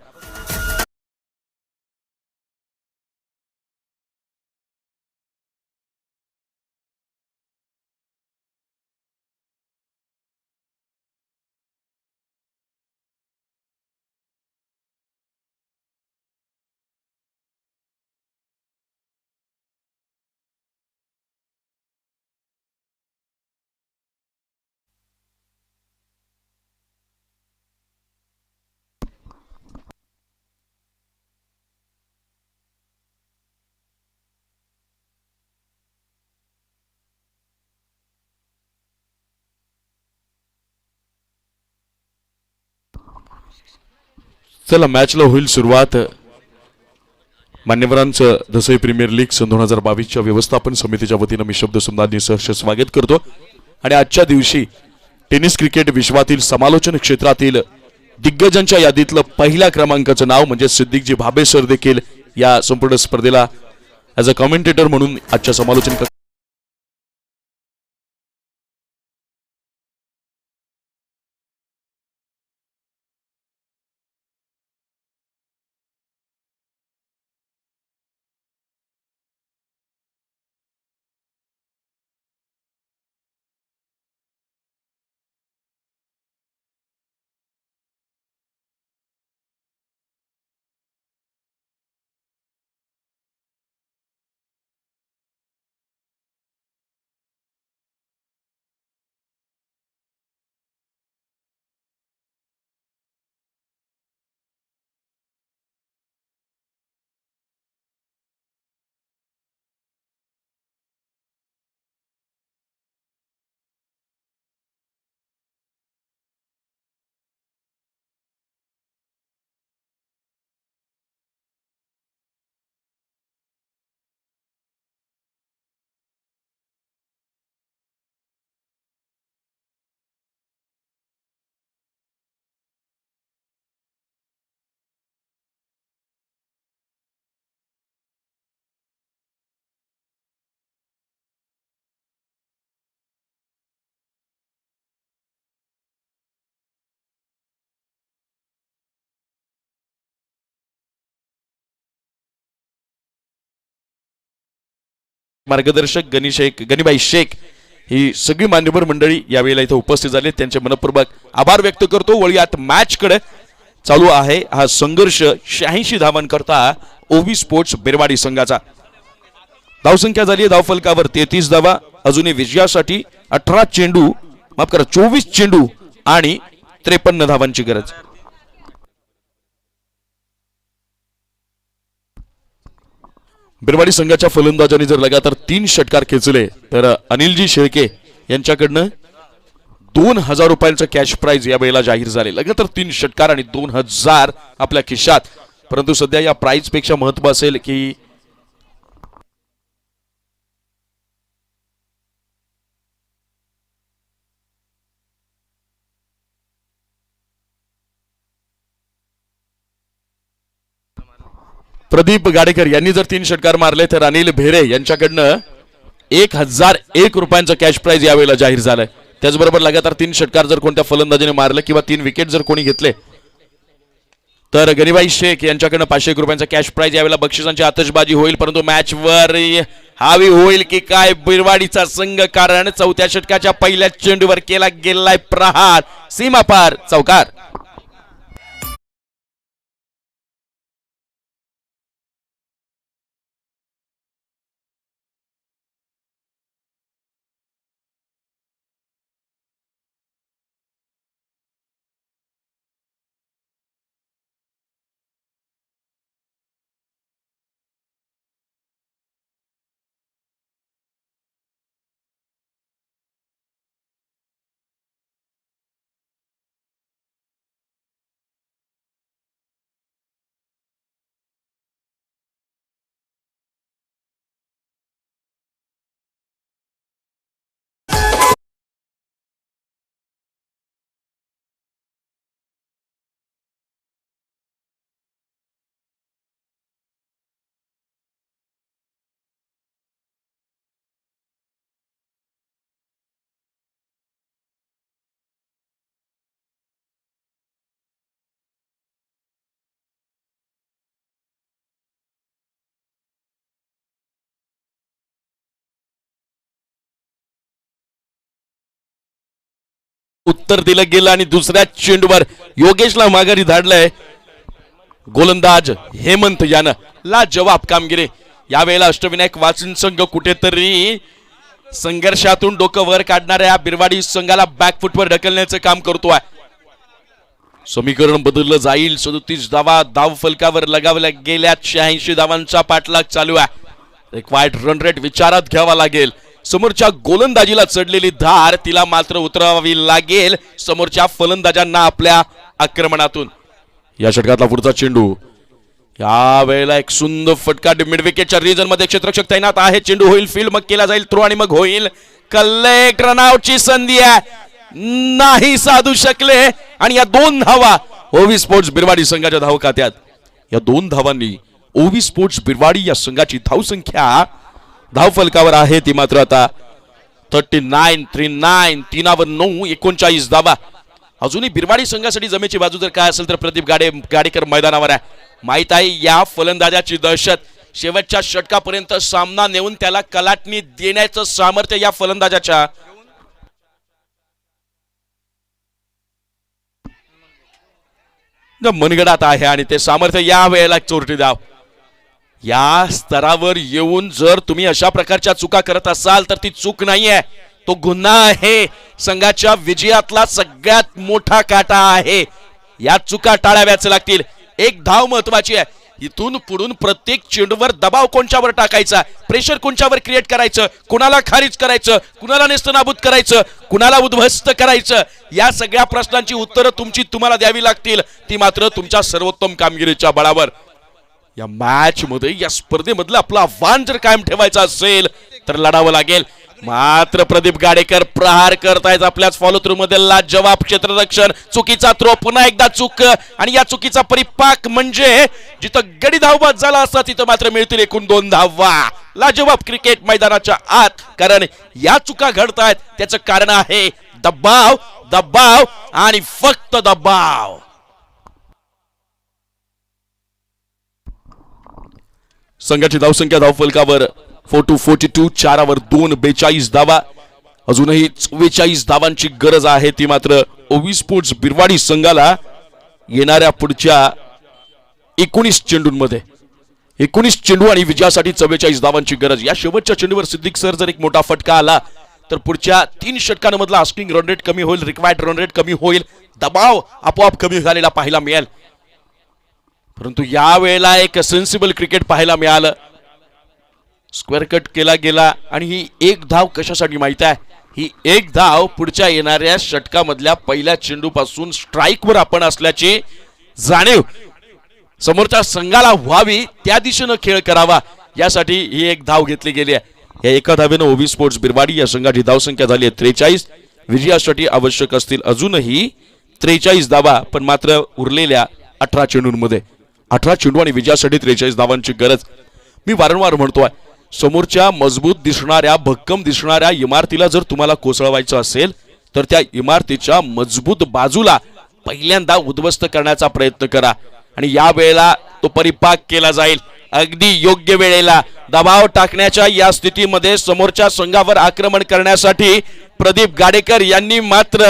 [SPEAKER 2] चला मॅचला होईल सुरुवात. मान्यवरांचं दसई प्रीमियर लीग सन 2022च्या व्यवस्थापन समितीच्या वतीनं मी शब्द सुंदांनी सहर्ष स्वागत करतो. आणि आजच्या दिवशी टेनिस क्रिकेट विश्वातील समालोचन क्षेत्रातील दिग्गजांच्या यादीतलं पहिल्या क्रमांकाचं नाव म्हणजे सिद्दीकजी भाबे सर देखील या संपूर्ण स्पर्धेला ॲज अ कॉमेंटेटर म्हणून आजच्या समालोचन करतात. मार्गदर्शक गणीबाई शेख ही सगळी मान्यवर मंडळी यावेळेला इथे उपस्थित झाले. त्यांचे मनपूर्वक आभार व्यक्त करतो. वळूयात मॅच कडे. चालू आहे हा संघर्ष 86 धावांकरता ओव्ही स्पोर्ट्स बेरवाडी संघाचा. धावसंख्या झाली आहे धावफलकावर 33 धावा. अजूनही विजयासाठी 24 चेंडू आणि 53 धावांची गरज. बेरवाडी संघाच्या फलंदाजांनी जर लगातार 3 षटकार खेचले तर अनिलजी शेळके यांच्याकडनं 2000 रुपयांचं कॅश प्राइज या वेळेला जाहीर झाले. लगातार 3 षटकार आणि 2000 आपल्या खिशात. परंतु सध्या या प्राइज पेक्षा महत्व असेल की प्रदीप गाडेकर यांनी जर 3 षटकार मारले तर अनिल भेरे यांच्याकडनं 1001 रुपयांचं कॅश प्राइज यावेळेला जाहीर झालंय. त्याचबरोबर लगातार 3 षटकार जर कोणत्या फलंदाजीने मारले किंवा 3 विकेट जर कोणी घेतले तर गनिबाई शेख यांच्याकडनं 501 रुपयांचा कॅश प्राइज यावेळेला बक्षिसांची आतषबाजी होईल. परंतु मॅचवर हावी होईल की काय बिरवाडीचा संघ, कारण चौथ्या षटकाच्या पहिल्या चेंडूवर केला गेलाय प्रहार, सीमापार चौकार. उत्तर दिलं गेलं आणि दुसऱ्या चेंडूवर योगेशला माघारी धाडलंय गोलंदाज हेमंत यानं. लाजवाब कामगिरी. यावेळेला अष्टविनायक वाचिन संघ कुठेतरी संघर्षातून डोकं वर काढणाऱ्या बिरवाडी संघाला बॅकफुटवर ढकलण्याचं काम करतोय. समीकरण बदललं जाईल. 37 धावा धाव फलकावर लगावल्या गेल्या. 86 धावांचा पाठलाग चालू आहे. रिक्वायर्ड रन रेट विचारात घ्यावा लागेल. समोरच्या गोलंदाजीला चढलेली धार तिला मात्र उतरवावी लागेल समोरच्या फलंदाजांना आपल्या आक्रमणातून. या षटकातला पुढचा चेंडू या वेळेला एक सुंदर फटका मिड विकेटच्या रिजन मध्ये क्षेत्ररक्षक तैनात आहे. चेंडू होईल फील्ड, मग केला जाईल थ्रो आणि मग होईल कलेक्ट. रनआउटची संधी आहे, नाही साधू शकले आणि या 2 धावा ओवी स्पोर्ट्स बिरवाडी संघाच्या धाव खात्यात. या 2 धावांनी ओवी स्पोर्ट्स बिरवाडी या संघाची धावसंख्या धाव फलकावर आहे ती मात्र आता 39 3वर 9 39 धावा. अजूनही बिरवाडी संघासाठी जमेची बाजू जर काय असेल तर प्रदीप गाडेकर मैदानावर आहे. माहित आहे या फलंदाजाची दहशत. शेवटच्या षटकापर्यंत सामना नेऊन त्याला कलाटणी देण्याचं सामर्थ्य या फलंदाजाच्या मनगडात आहे आणि ते सामर्थ्य या वेळेला चोरटी धाव. या स्तरावर येऊन जर तुम्ही अशा प्रकारच्या चुका करत असाल तर ती चूक नाहीये, तो गुन्हा आहे. संघाच्या विजयातला सगळ्यात मोठा काटा आहे. या चुका टाळाव्याच लागतील. एक धाव महत्वाची आहे. इथून पुढून प्रत्येक चेंडूवर दबाव कोणच्यावर टाकायचा, प्रेशर कोणच्यावर क्रिएट करायचं, कुणाला खारिज करायचं, कुणाला नेस्तनाबूत करायचं, कुणाला उद्ध्वस्त करायचं, या सगळ्या प्रश्नांची उत्तरं तुम्हाला द्यावी लागतील. ती मात्र तुमच्या सर्वोत्तम कामगिरीच्या बळावर. या मॅच मध्ये या स्पर्धेमधलं आपलं आव्हान जर कायम ठेवायचं असेल तर लढावं लागेल. मात्र प्रदीप गाडेकर प्रहार करतायत आपल्याच फॉलो थ्रू मध्ये. लाजवाब क्षेत्ररक्षण, चुकीचा थ्रो, पुन्हा एकदा चूक आणि या चुकीचा परिपाक म्हणजे जिथं गडी धावबाद झाला असता तिथं मात्र मिळतील एकूण 2 धावा. लाजवाब क्रिकेट मैदानाच्या आत, कारण या चुका घडतायत त्याचं कारण आहे दबाव, दबाव आणि फक्त दबाव. संघाची धावसंख्या धावफलकावर 42 4वर 2 42 धावा. अजूनही 44 धावांची गरज आहे. ती मात्र ओवी स्पोर्ट्स बिरवाडी संघाला येणाऱ्या पुढच्या 19 चेंडूंमध्ये 19 चेंडू आणि विजयासाठी 44 धावांची गरज. या शेवटच्या चेंडूवर सिद्दीक सर जर एक मोठा फटका आला तर पुढच्या 3 षटकांमधला आस्किंग रन रेट कमी होईल, रिक्वायर्ड रन रेट कमी होईल, दबाव आपोआप कमी झालेला पाहायला मिळेल. परंतु या वेळेला एक सेन्सिबल क्रिकेट पाहायला मिळालं. स्क्वेअर कट केला गेला आणि ही एक धाव कशासाठी माहिती आहे? ही एक धाव पुढच्या येणाऱ्या षटकामधल्या पहिल्या चेंडूपासून स्ट्राईकवर आपण असल्याची जाणीव समोरच्या संघाला व्हावी, त्या दिशेनं खेळ करावा, यासाठी ही एक धाव घेतली गेली आहे. या एका धावेनं ओवी स्पोर्ट्स बिरवाडी या संघाची धावसंख्या झाली आहे 43. विजयासाठी आवश्यक असतील अजूनही 43 धावा, पण मात्र उरलेल्या 18 चेंडूंमध्ये 18 चेंडू आणि विजयासाठी 43 धावांची गरज. मी वारंवार म्हणतोय समोरच्या मजबूत दिसणाऱ्या भक्कम दिसणाऱ्या इमारतीला जर तुम्हाला कोसळवायचं असेल तर त्या इमारतीच्या मजबूत बाजूला पहिल्यांदा उद्ध्वस्त करण्याचा प्रयत्न करा आणि या वेळेला तो परिपाक केला जाईल अगदी योग्य वेळेला. दबाव टाकण्याच्या या स्थितीमध्ये समोरच्या संघावर आक्रमण करण्यासाठी प्रदीप गाडेकर यांनी मात्र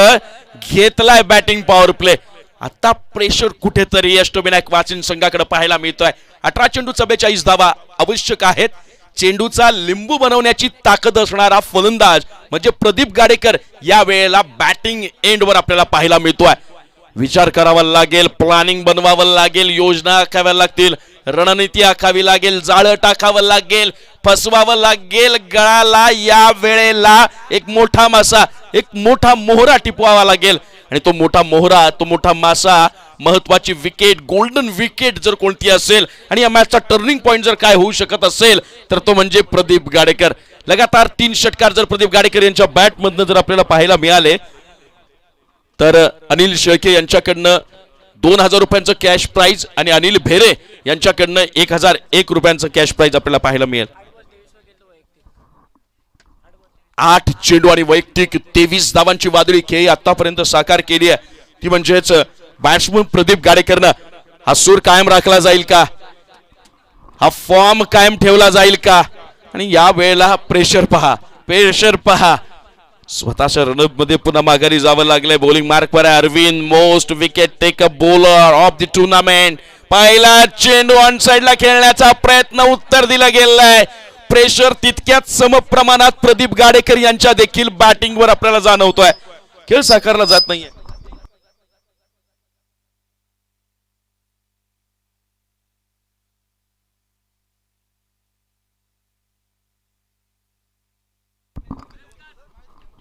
[SPEAKER 2] घेतलाय बॅटिंग पॉवर प्ले. आता प्रेशर कुठेतरी अष्टविनायक वाचिन संघाकडे पाहायला मिळतोय. 18 चेंडू 44 धावा आवश्यक आहेत. चेंडूचा लिंबू बनवण्याची ताकद असणारा फलंदाज म्हणजे प्रदीप गाडेकर या वेळेला बॅटिंग एंडवर आपल्याला पाहायला मिळतोय. विचार करावा लागेल, प्लॅनिंग बनवावं लागेल, योजना आखाव्या लागतील, रणनीती आखावी लागेल, जाळं टाकावं लागेल, फसवावं लागेल. गळाला या वेळेला एक मोठा मासा, एक मोठा मोहरा टिपवावा लागेल आणि तो मोठा मोहरा, तो मोठा मासा, महत्वाची विकेट, गोल्डन विकेट जर कोणती असेल आणि या मॅचचा टर्निंग पॉइंट जर काय होऊ शकत असेल तर तो म्हणजे प्रदीप गाडेकर. लगातार 3 षटकार जर प्रदीप गाडेकर यांच्या बॅट मधनं जर आपल्याला पाहायला मिळाले तर अनिल शेळके यांच्याकडनं 2000 रुपयांचं कॅश प्राइज आणि अनिल भेरे यांच्याकडनं 1001 रुपयांचं कॅश प्राइज आपल्याला पाहायला मिळेल. 8 चेंडू आणि वैयक्तिक 23 धावांची वादळी खेळी आतापर्यंत साकार केली आहे. ती म्हणजेच बॅट्समन प्रदीप गाडेकरनं हा सूर कायम राखला जाईल का, हा फॉर्म कायम ठेवला जाईल का. आणि या वेळेला प्रेशर पहा, स्वतःच्या रनअप मध्ये पुन्हा माघारी जावं लागलंय. बॉलिंग मार्क वर आहे Arvind, most wicket taker bowler of the tournament. पहिला चेंडू ऑन साइडला खेळण्याचा प्रयत्न, उत्तर दिलं गेलंय. प्रेशर तितक्याच समप्रमाणात प्रदीप गाडेकर यांच्या देखील बॅटिंगवर आपल्याला जाणवतोय. खेळ साकारला जात नाहीये.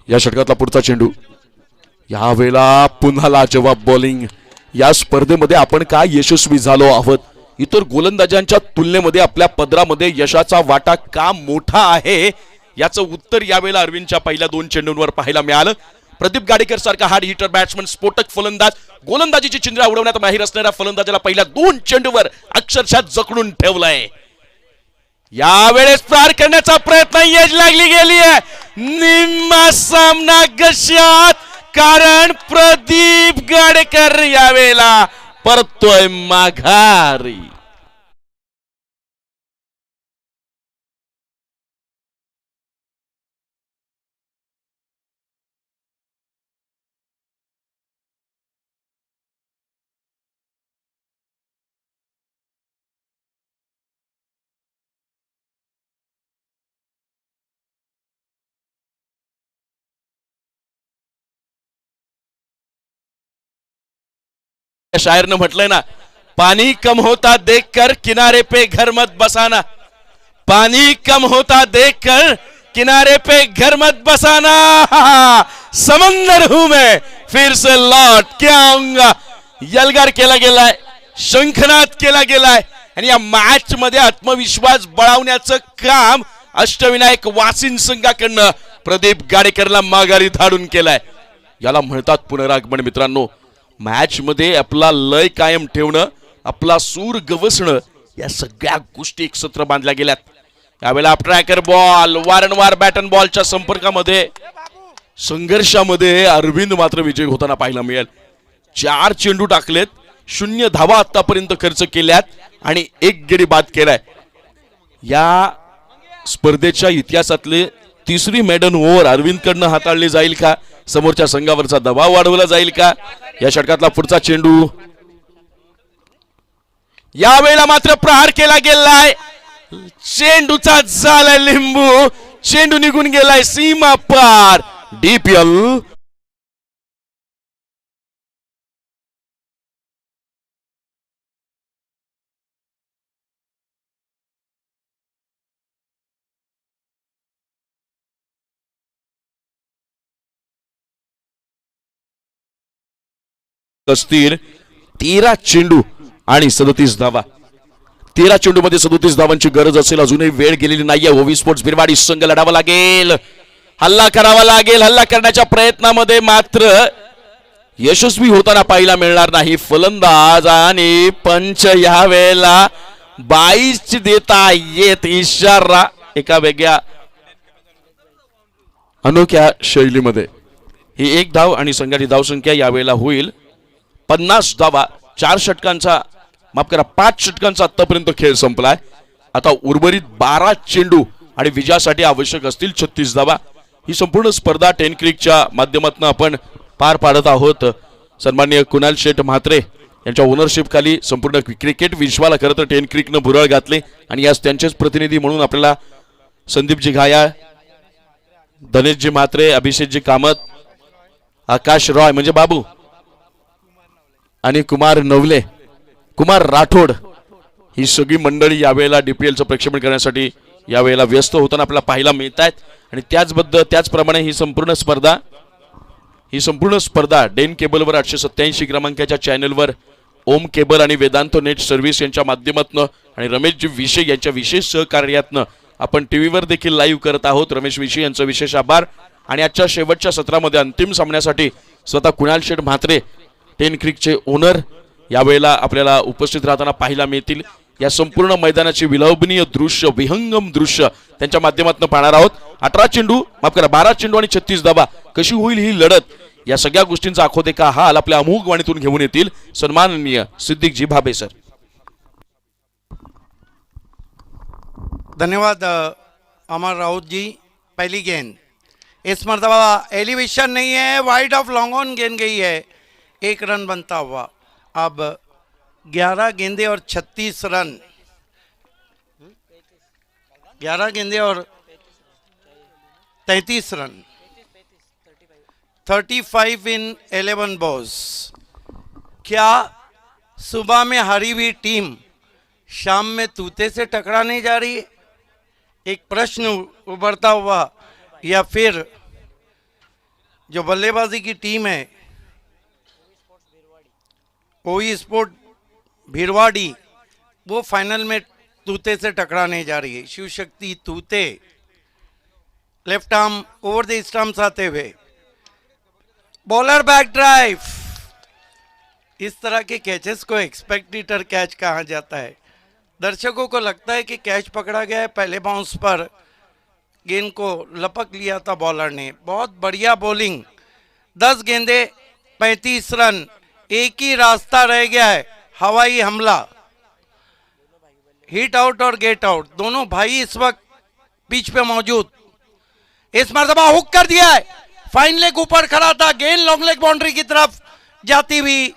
[SPEAKER 2] या षटकातला पुढचा चेंडू, या वेळेला पुन्हा लाजवाब बॉलिंग. या स्पर्धेमध्ये आपण काय यशस्वी झालो आहोत, इतर गोलंदाजांच्या तुलनेमध्ये आपल्या पदरामध्ये यशाचा वाटा का मोठा आहे याचं उत्तर यावेळेला अरविंदच्या पहिल्या 2 चेंडूंवर पाहायला मिळालं. प्रदीप गाडेकर सारखा हार्ड हिटर बॅट्समन, स्फोटक फलंदाज, गोलंदाजीची चिंध्या उडवण्यात माहीर असणाऱ्या फलंदाजाला पहिल्या 2 चेंडूवर अक्षरशः जखडून ठेवलंय. यावेळेस प्रहार करण्याचा प्रयत्न, एज लागली गेली आहे. निम्मा सामना गशात, कारण प्रदीप गाडेकर यावेळेला परतोय माघारी. शायर ने म्हटलंय ना, पानी कम होता देखकर किनारे पे घर मत बसाना, पानी कम होता देखकर किनारे पे घर मत बसाना, समंदर हूं मैं फिर से लौट के आऊंगा. यलगार केला गेलाय, शंखनाद केला गेलाय आणि या मॅच मध्ये आत्मविश्वास बळावण्याचं काम अष्टविनायक वासिन संघाकडनं प्रदीप गाडेकरला माघारी धाडून केलाय. याला म्हणतात पुनरागमन. मित्रांनो, मॅच मध्ये आपला लय कायम ठेवणं, आपला सूर गवसणं, या सगळ्या गोष्टी एकत्र बांधल्या गेल्यात. यावेळेला ट्रॅकर बॉल, वारंवार बॅट अँड बॉलच्या संपर्कामध्ये, संघर्षामध्ये अरविंद मात्र विजय होताना पाहायला मिळेल. 4 चेंडू टाकलेत, 0 धावा आतापर्यंत खर्च केल्यात आणि 1 गडी बाद केलाय. या स्पर्धेच्या इतिहासातले 3री मेडन ओव्हर अरविंद कडनं हाताळली जाईल का, समोरच्या संघावरचा दबाव वाढवला जाईल का. या षटकातला पुढचा चेंडू, यावेळेला मात्र प्रहार केला गेलाय. चेंडूचा झालाय लिंबू, चेंडू निघून गेलाय सीमा पार. डीपीएल असतील 13 चेंडू आणि 37 धावा. 13 चेंडू मध्ये 37 धावांची गरज असेल. अजूनही वेळ गेलेली नाहीये. ओवी स्पोर्ट्स बिरवाडी संघ लढावा लागेल, हल्ला करावा लागेल. हल्ला करण्याच्या प्रयत्नामध्ये मात्र यशस्वी होताना पाहायला मिळणार नाही. फलंदाज आणि पंच या वेळेला 22 देता येत इशारा. एका वेगळ्या अनोख्या शैलीमध्ये ही एक धाव आणि संघाची धावसंख्या यावेळेला होईल 50 धावा. 4 षटकांचा माफ करा 5 षटकांचा आतापर्यंत खेळ संपलाय. आता उर्वरित 12 चेंडू आणि विजयासाठी आवश्यक असतील 36 धावा. ही संपूर्ण स्पर्धा टेन क्रिकच्या माध्यमातून आपण पार पाडत आहोत. सन्माननीय कुणाल शेठ म्हात्रे यांच्या ओनरशिप खाली संपूर्ण क्रिकेट विश्वाला खरं तर टेन क्रिकनं भुरळ घातले आणि आज त्यांचेच प्रतिनिधी म्हणून आपल्याला संदीपजी घायाळ, धनेशजी म्हात्रे, अभिषेकजी कामत, आकाश रॉय म्हणजे बाबू आणि कुमार नवले, कुमार राठोड ही सगळी मंडळी यावेळेला डीपीएलचं प्रक्षेपण करण्यासाठी यावेळेला व्यस्त होताना आपल्याला पाहायला मिळत आहेत. आणि त्याचप्रमाणे ही संपूर्ण स्पर्धा डेन केबलवर 887 क्रमांकाच्या चॅनलवर ओम केबल आणि वेदांत नेट सर्व्हिस यांच्या माध्यमातून आणि रमेशजी विषय यांच्या विशेष सहकार्यातनं आपण टीव्हीवर देखील लाईव्ह करत आहोत. रमेश विषय यांचं विशेष आभार. आणि आजच्या शेवटच्या सत्रामध्ये अंतिम सामन्यासाठी स्वतः कुणाल शेठ म्हात्रे टेन क्रिकचे ओनर यावेळेला आपल्याला उपस्थित राहताना पाहायला मिळतील. या संपूर्ण मैदानाची विलोभनीय दृश्य, विहंगम दृश्य त्यांच्या माध्यमातून पाहणार आहोत. 18 चेंडू माफ करा 12 चेंडू आणि 36 धावा. कशी होईल ही लढत, या सगळ्या गोष्टींचा आखोदेखा हाल आपल्या अमोघ वाणीतून घेऊन येतील सन्माननीय सिद्दीकजी भाबे सर.
[SPEAKER 1] धन्यवाद अमर राउत जी. पहली गेंद इस मरतबा एलिवेशन नहीं है, वाइड ऑफ लॉन्ग ऑन गेंद गई है, 1 रन बनता हुआ. अब 11 गेंदे और 36 रन, 11 गेंदे और 33 रन, 35 इन 11 बॉल्स. क्या सुबह में हारी हुई टीम शाम में तूते से टकराने जा रही है? एक प्रश्न उभरता हुआ, या फिर जो बल्लेबाजी की टीम है ओई स्पोर्ट भिरवाड़ी वो फाइनल में तूते से टकराने जा रही है. शिव शक्ति तूते left arm over the stumps आते हुए, बॉलर बैक ड्राइव. इस तरह के कैचेस को एक्सपेक्टेटर कैच कहा जाता है. दर्शकों को लगता है कि कैच पकड़ा गया है, पहले बाउंस पर गेंद को लपक लिया था बॉलर ने. बहुत बढ़िया बॉलिंग. 10 गेंदे 35 रन. एक ही रास्ता रह गया है, हवाई हमला. हिट आउट और गेट आउट दोनों भाई इस वक्त पिच पे मौजूद. इस मरतबा हुक कर दिया है. फाइन लेग ऊपर खड़ा था, गेंद लॉन्ग लेग बाउंड्री की तरफ जाती हुई,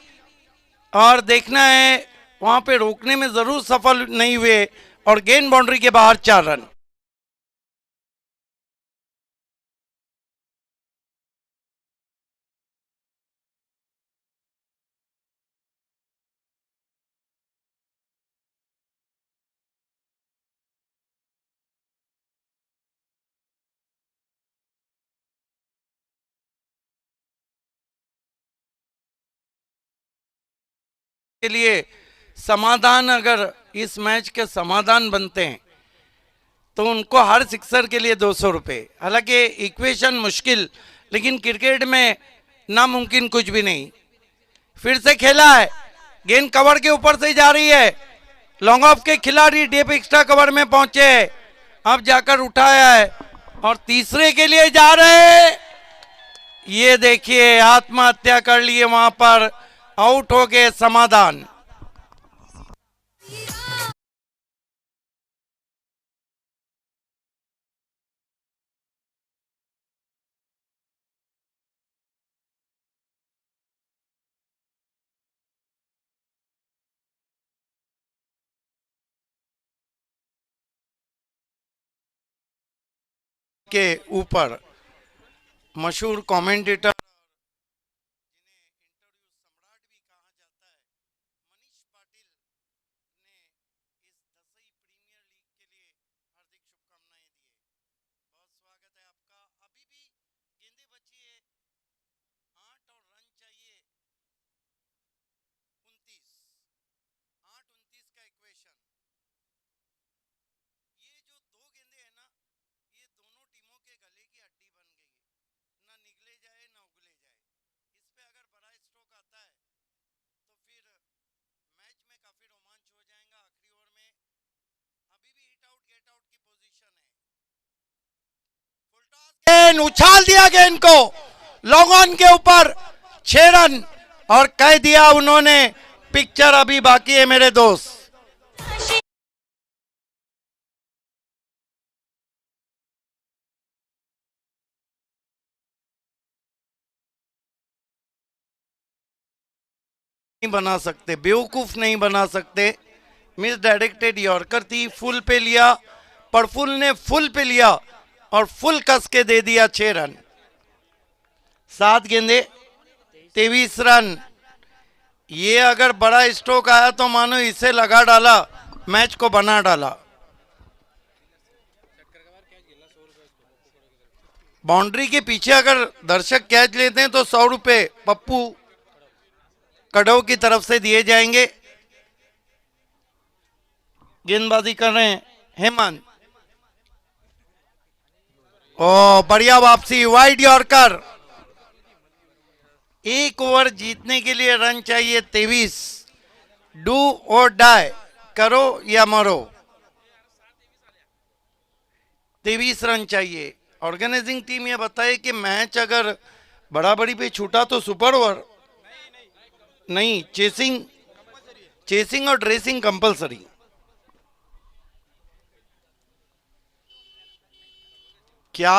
[SPEAKER 1] और देखना है वहां पे रोकने में जरूर सफल नहीं हुए, और गेंद बाउंड्री के बाहर 4 रन. के लिए समाधान, अगर इस मैच के समाधान बनते हैं तो उनको हर सिक्सर के लिए 200 रुपये. हालांकि इक्वेशन मुश्किल, लेकिन क्रिकेट में नामुमकिन कुछ भी नहीं. फिर से खेला है, गेंद कवर के ऊपर से जा रही है. लॉन्ग ऑफ के खिलाड़ी डीप एक्स्ट्रा कवर में पहुंचे, अब जाकर उठाया है और तीसरे के लिए जा रहे हैं. ये देखिए आत्महत्या कर लिए, वहां पर आउट हो गए. समाधान. के ऊपर मशहूर कमेंटेटर गेंद उछाल दिया गेंद को लॉन्ग ऑन के ऊपर 6 रन और कह दिया उन्होंने पिक्चर अभी बाकी है मेरे दोस्त। नहीं बना सकते, बेवकूफ नहीं बना सकते। मिस डायरेक्टेड यॉर्कर थी, फुल पे लिया, प्रफुल्ल ने फुल पे लिया और फुल कस के दे दिया 6 रन। 7 गेंदे 23 रन। ये अगर बड़ा स्ट्रोक आया तो मानो इसे लगा डाला, मैच को बना डाला। बाउंड्री के पीछे अगर दर्शक कैच लेते हैं तो 100 रुपए पप्पू कड़ो की तरफ से दिए जाएंगे। गेंदबाजी कर रहे हैं हेमंत। ओ बढ़िया वापसी, वाइड यॉर्कर। 1 ओवर जीतने के लिए रन चाहिए 23। डू और डाई, करो या मरो। 23 रन चाहिए। ऑर्गेनाइजिंग टीम ये बताए कि मैच अगर बराबरी पे छूटा तो सुपर ओवर नहीं, चेसिंग और ड्रेसिंग कंपलसरी। क्या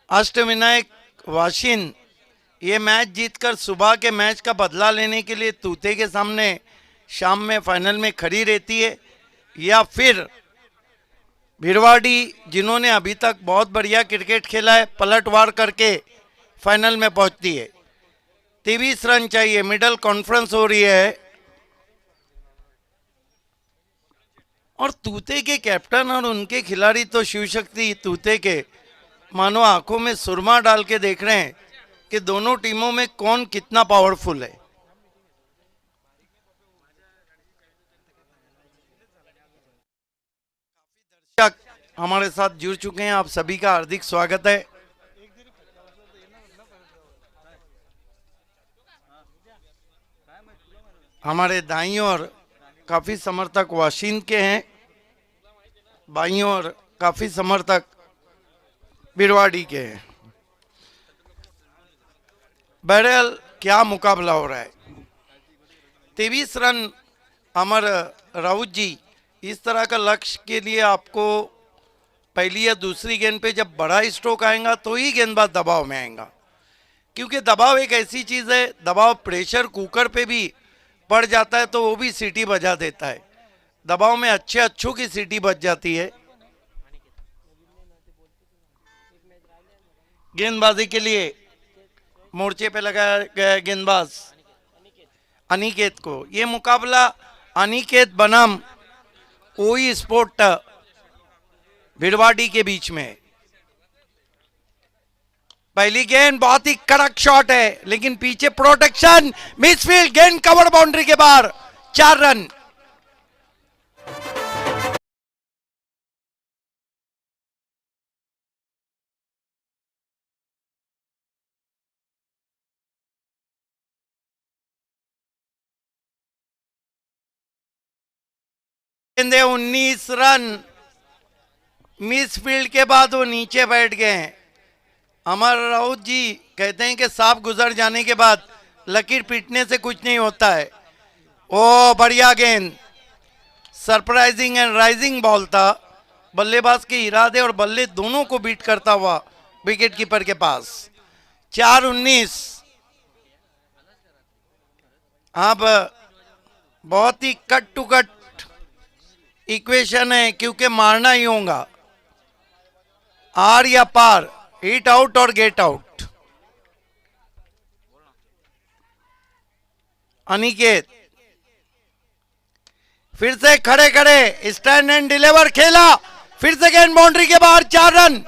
[SPEAKER 1] अष्टविनायक वाशिन ये मैच जीतकर सुबह के मैच का बदला लेने के लिए तूते के सामने शाम में फाइनल में खड़ी रहती है, या फिर भिड़वाड़ी जिन्होंने अभी तक बहुत बढ़िया क्रिकेट खेला है पलटवार करके फाइनल में पहुंचती है। 23 रन चाहिए। मिडल कॉन्फ्रेंस हो रही है और तूते के कैप्टन और उनके खिलाड़ी तो शिवशक्ति तूते के मानो आंखों में सुरमा डाल के देख रहे हैं कि दोनों टीमों में कौन कितना पावरफुल है। दर्शक हमारे साथ जुड़ चुके हैं, आप सभी का हार्दिक स्वागत है। हमारे दाईं ओर काफी समर्थक वाशिंद के हैं, बाईं ओर काफी समर्थक बिरवाड़ी के हैं। बहरहाल क्या मुकाबला हो रहा है। 23 रन अमर राउत जी, इस तरह का लक्ष्य के लिए आपको पहली या दूसरी गेंद पे जब बड़ा स्ट्रोक आएगा तो ही गेंदबाज दबाव में आएगा, क्योंकि दबाव एक ऐसी चीज है, दबाव प्रेशर कुकर पे भी पड़ जाता है तो वो भी सीटी बजा देता है। दबाव में अच्छों की सीटी बज जाती है। गेंदबाजी के लिए मोर्चे पे लगाया गया गेंदबाज अनिकेत को। ये मुकाबला अनिकेत बनाम ओई स्पोर्ट भिड़वाड़ी के बीच में। पहली गेंद बहुत ही कड़क शॉट है, लेकिन पीछे प्रोटेक्शन, मिसफील्ड, गेंद कवर बाउंड्री के बाहर। 4 रन। गेंदे 19 रन। मिसफील्ड के बाद वो नीचे बैठ गए हैं। अमर राउत जी कहते हैं कि सांप गुजर जाने के बाद लकीर पीटने से कुछ नहीं होता है। ओ बढ़िया गेंद, सरप्राइजिंग एंड राइजिंग बॉल था। बल्लेबाज के इरादे और बल्ले दोनों को बीट करता हुआ विकेट कीपर के पास। 4-19। अब बहुत ही कट टू कट इक्वेशन है, क्योंकि मारना ही होगा, आर या पार, हिट आउट और गेट आउट। अनिकेत फिर से खड़े खड़े स्टैंड एंड डिलीवर खेला, फिर से गेंद बाउंड्री के बाहर। 4 रन।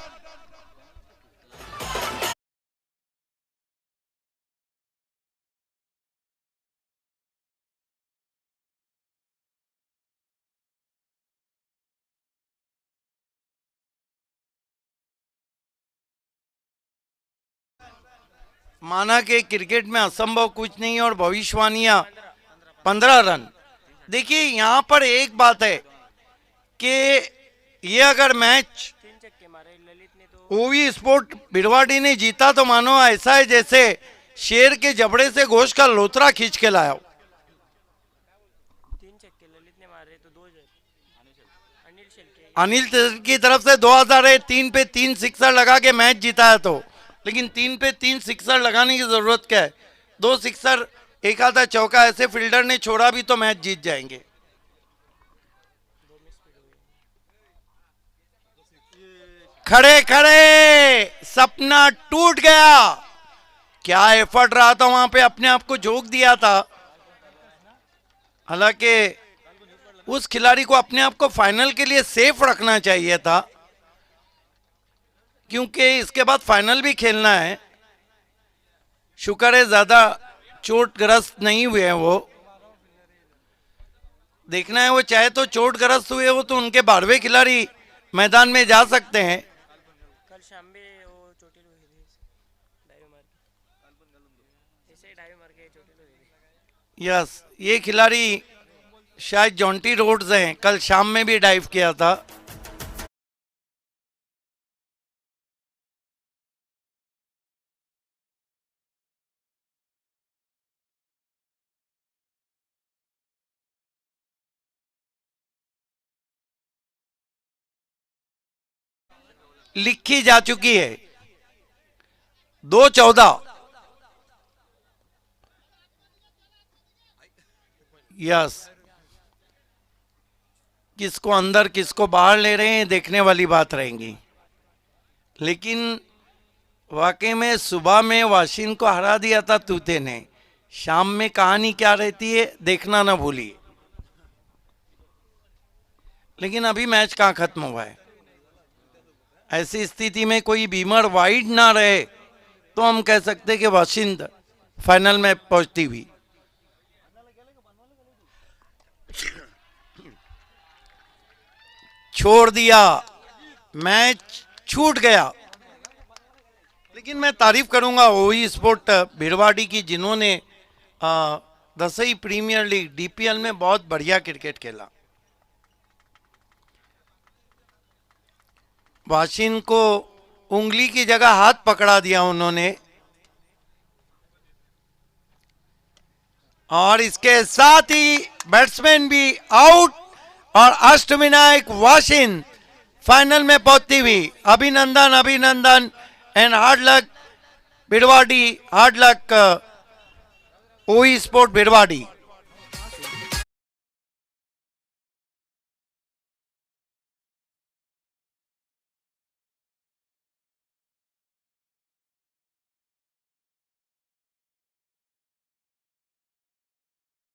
[SPEAKER 1] माना कि क्रिकेट में असंभव कुछ नहीं है और भविष्यवाणियां 15 रन। देखिए यहां पर एक बात है कि ये अगर मैच ओवी स्पोर्ट भिड़वाड़ी ने जीता तो मानो ऐसा है जैसे शेर के जबड़े से गोश्त का लोथरा खींच के लाया हो।
[SPEAKER 4] 3 छक्के ललित ने मारे तो 2 अनिल शेलके
[SPEAKER 1] अनिल की तरफ से 2000 है, 3 पे 3 सिक्सर लगा के मैच जीता है तो, लेकिन 3 पे 3 सिक्सर लगाने की जरूरत क्या है? 2 सिक्सर एक आधा चौका ऐसे फील्डर ने छोड़ा भी तो मैच जीत जाएंगे। खड़े खड़े सपना टूट गया। क्या एफर्ट रहा था वहां पे, अपने आप को झोंक दिया था। हालांकि उस खिलाड़ी को अपने आप को फाइनल के लिए सेफ रखना चाहिए था, क्योंकि इसके बाद फाइनल भी खेलना है। शुक्र है ज्यादा चोटग्रस्त नहीं हुए हैं वो। देखना है वो चाहे तो चोटग्रस्त हुए हो तो उनके 12वें खिलाड़ी मैदान में जा सकते हैं।
[SPEAKER 4] कल शाम में वो चोटिल हुई थी डाइव मार के, ऐसे डाइव मार के चोटिल हुई थी।
[SPEAKER 1] यस, ये खिलाड़ी शायद जॉन्टी रोड्स हैं, कल शाम में भी डाइव किया था। लिखी जा चुकी है 2-14। यस, किसको अंदर किसको बाहर ले रहे हैं देखने वाली बात रहेंगी, लेकिन वाकई में सुबह में वाशिन को हरा दिया था तूते ने। शाम में कहानी क्या रहती है देखना ना भूलिए। लेकिन अभी मैच कहाँ खत्म हुआ है। ऐसी स्थिति में कोई बीमर वाइड ना रहे तो हम कह सकते कि वाशिंद फाइनल में पहुंचती हुई। छोड़ दिया, मैच छूट गया। लेकिन मैं तारीफ करूंगा ओवी स्पोर्ट भिड़वाड़ी की, जिन्होंने दसई प्रीमियर लीग डीपीएल में बहुत बढ़िया क्रिकेट खेला। वाशिन को उंगली की जगह हाथ पकड़ा दिया उन्होंने। और इसके साथ ही बैट्समैन भी आउट और अष्टविनायक वाशिन फाइनल में पहुंचती हुई। अभिनंदन अभिनंदन एंड हार्ड लक भिड़वाड़ी, हार्ड लक ओवी स्पोर्ट भिड़वाड़ी।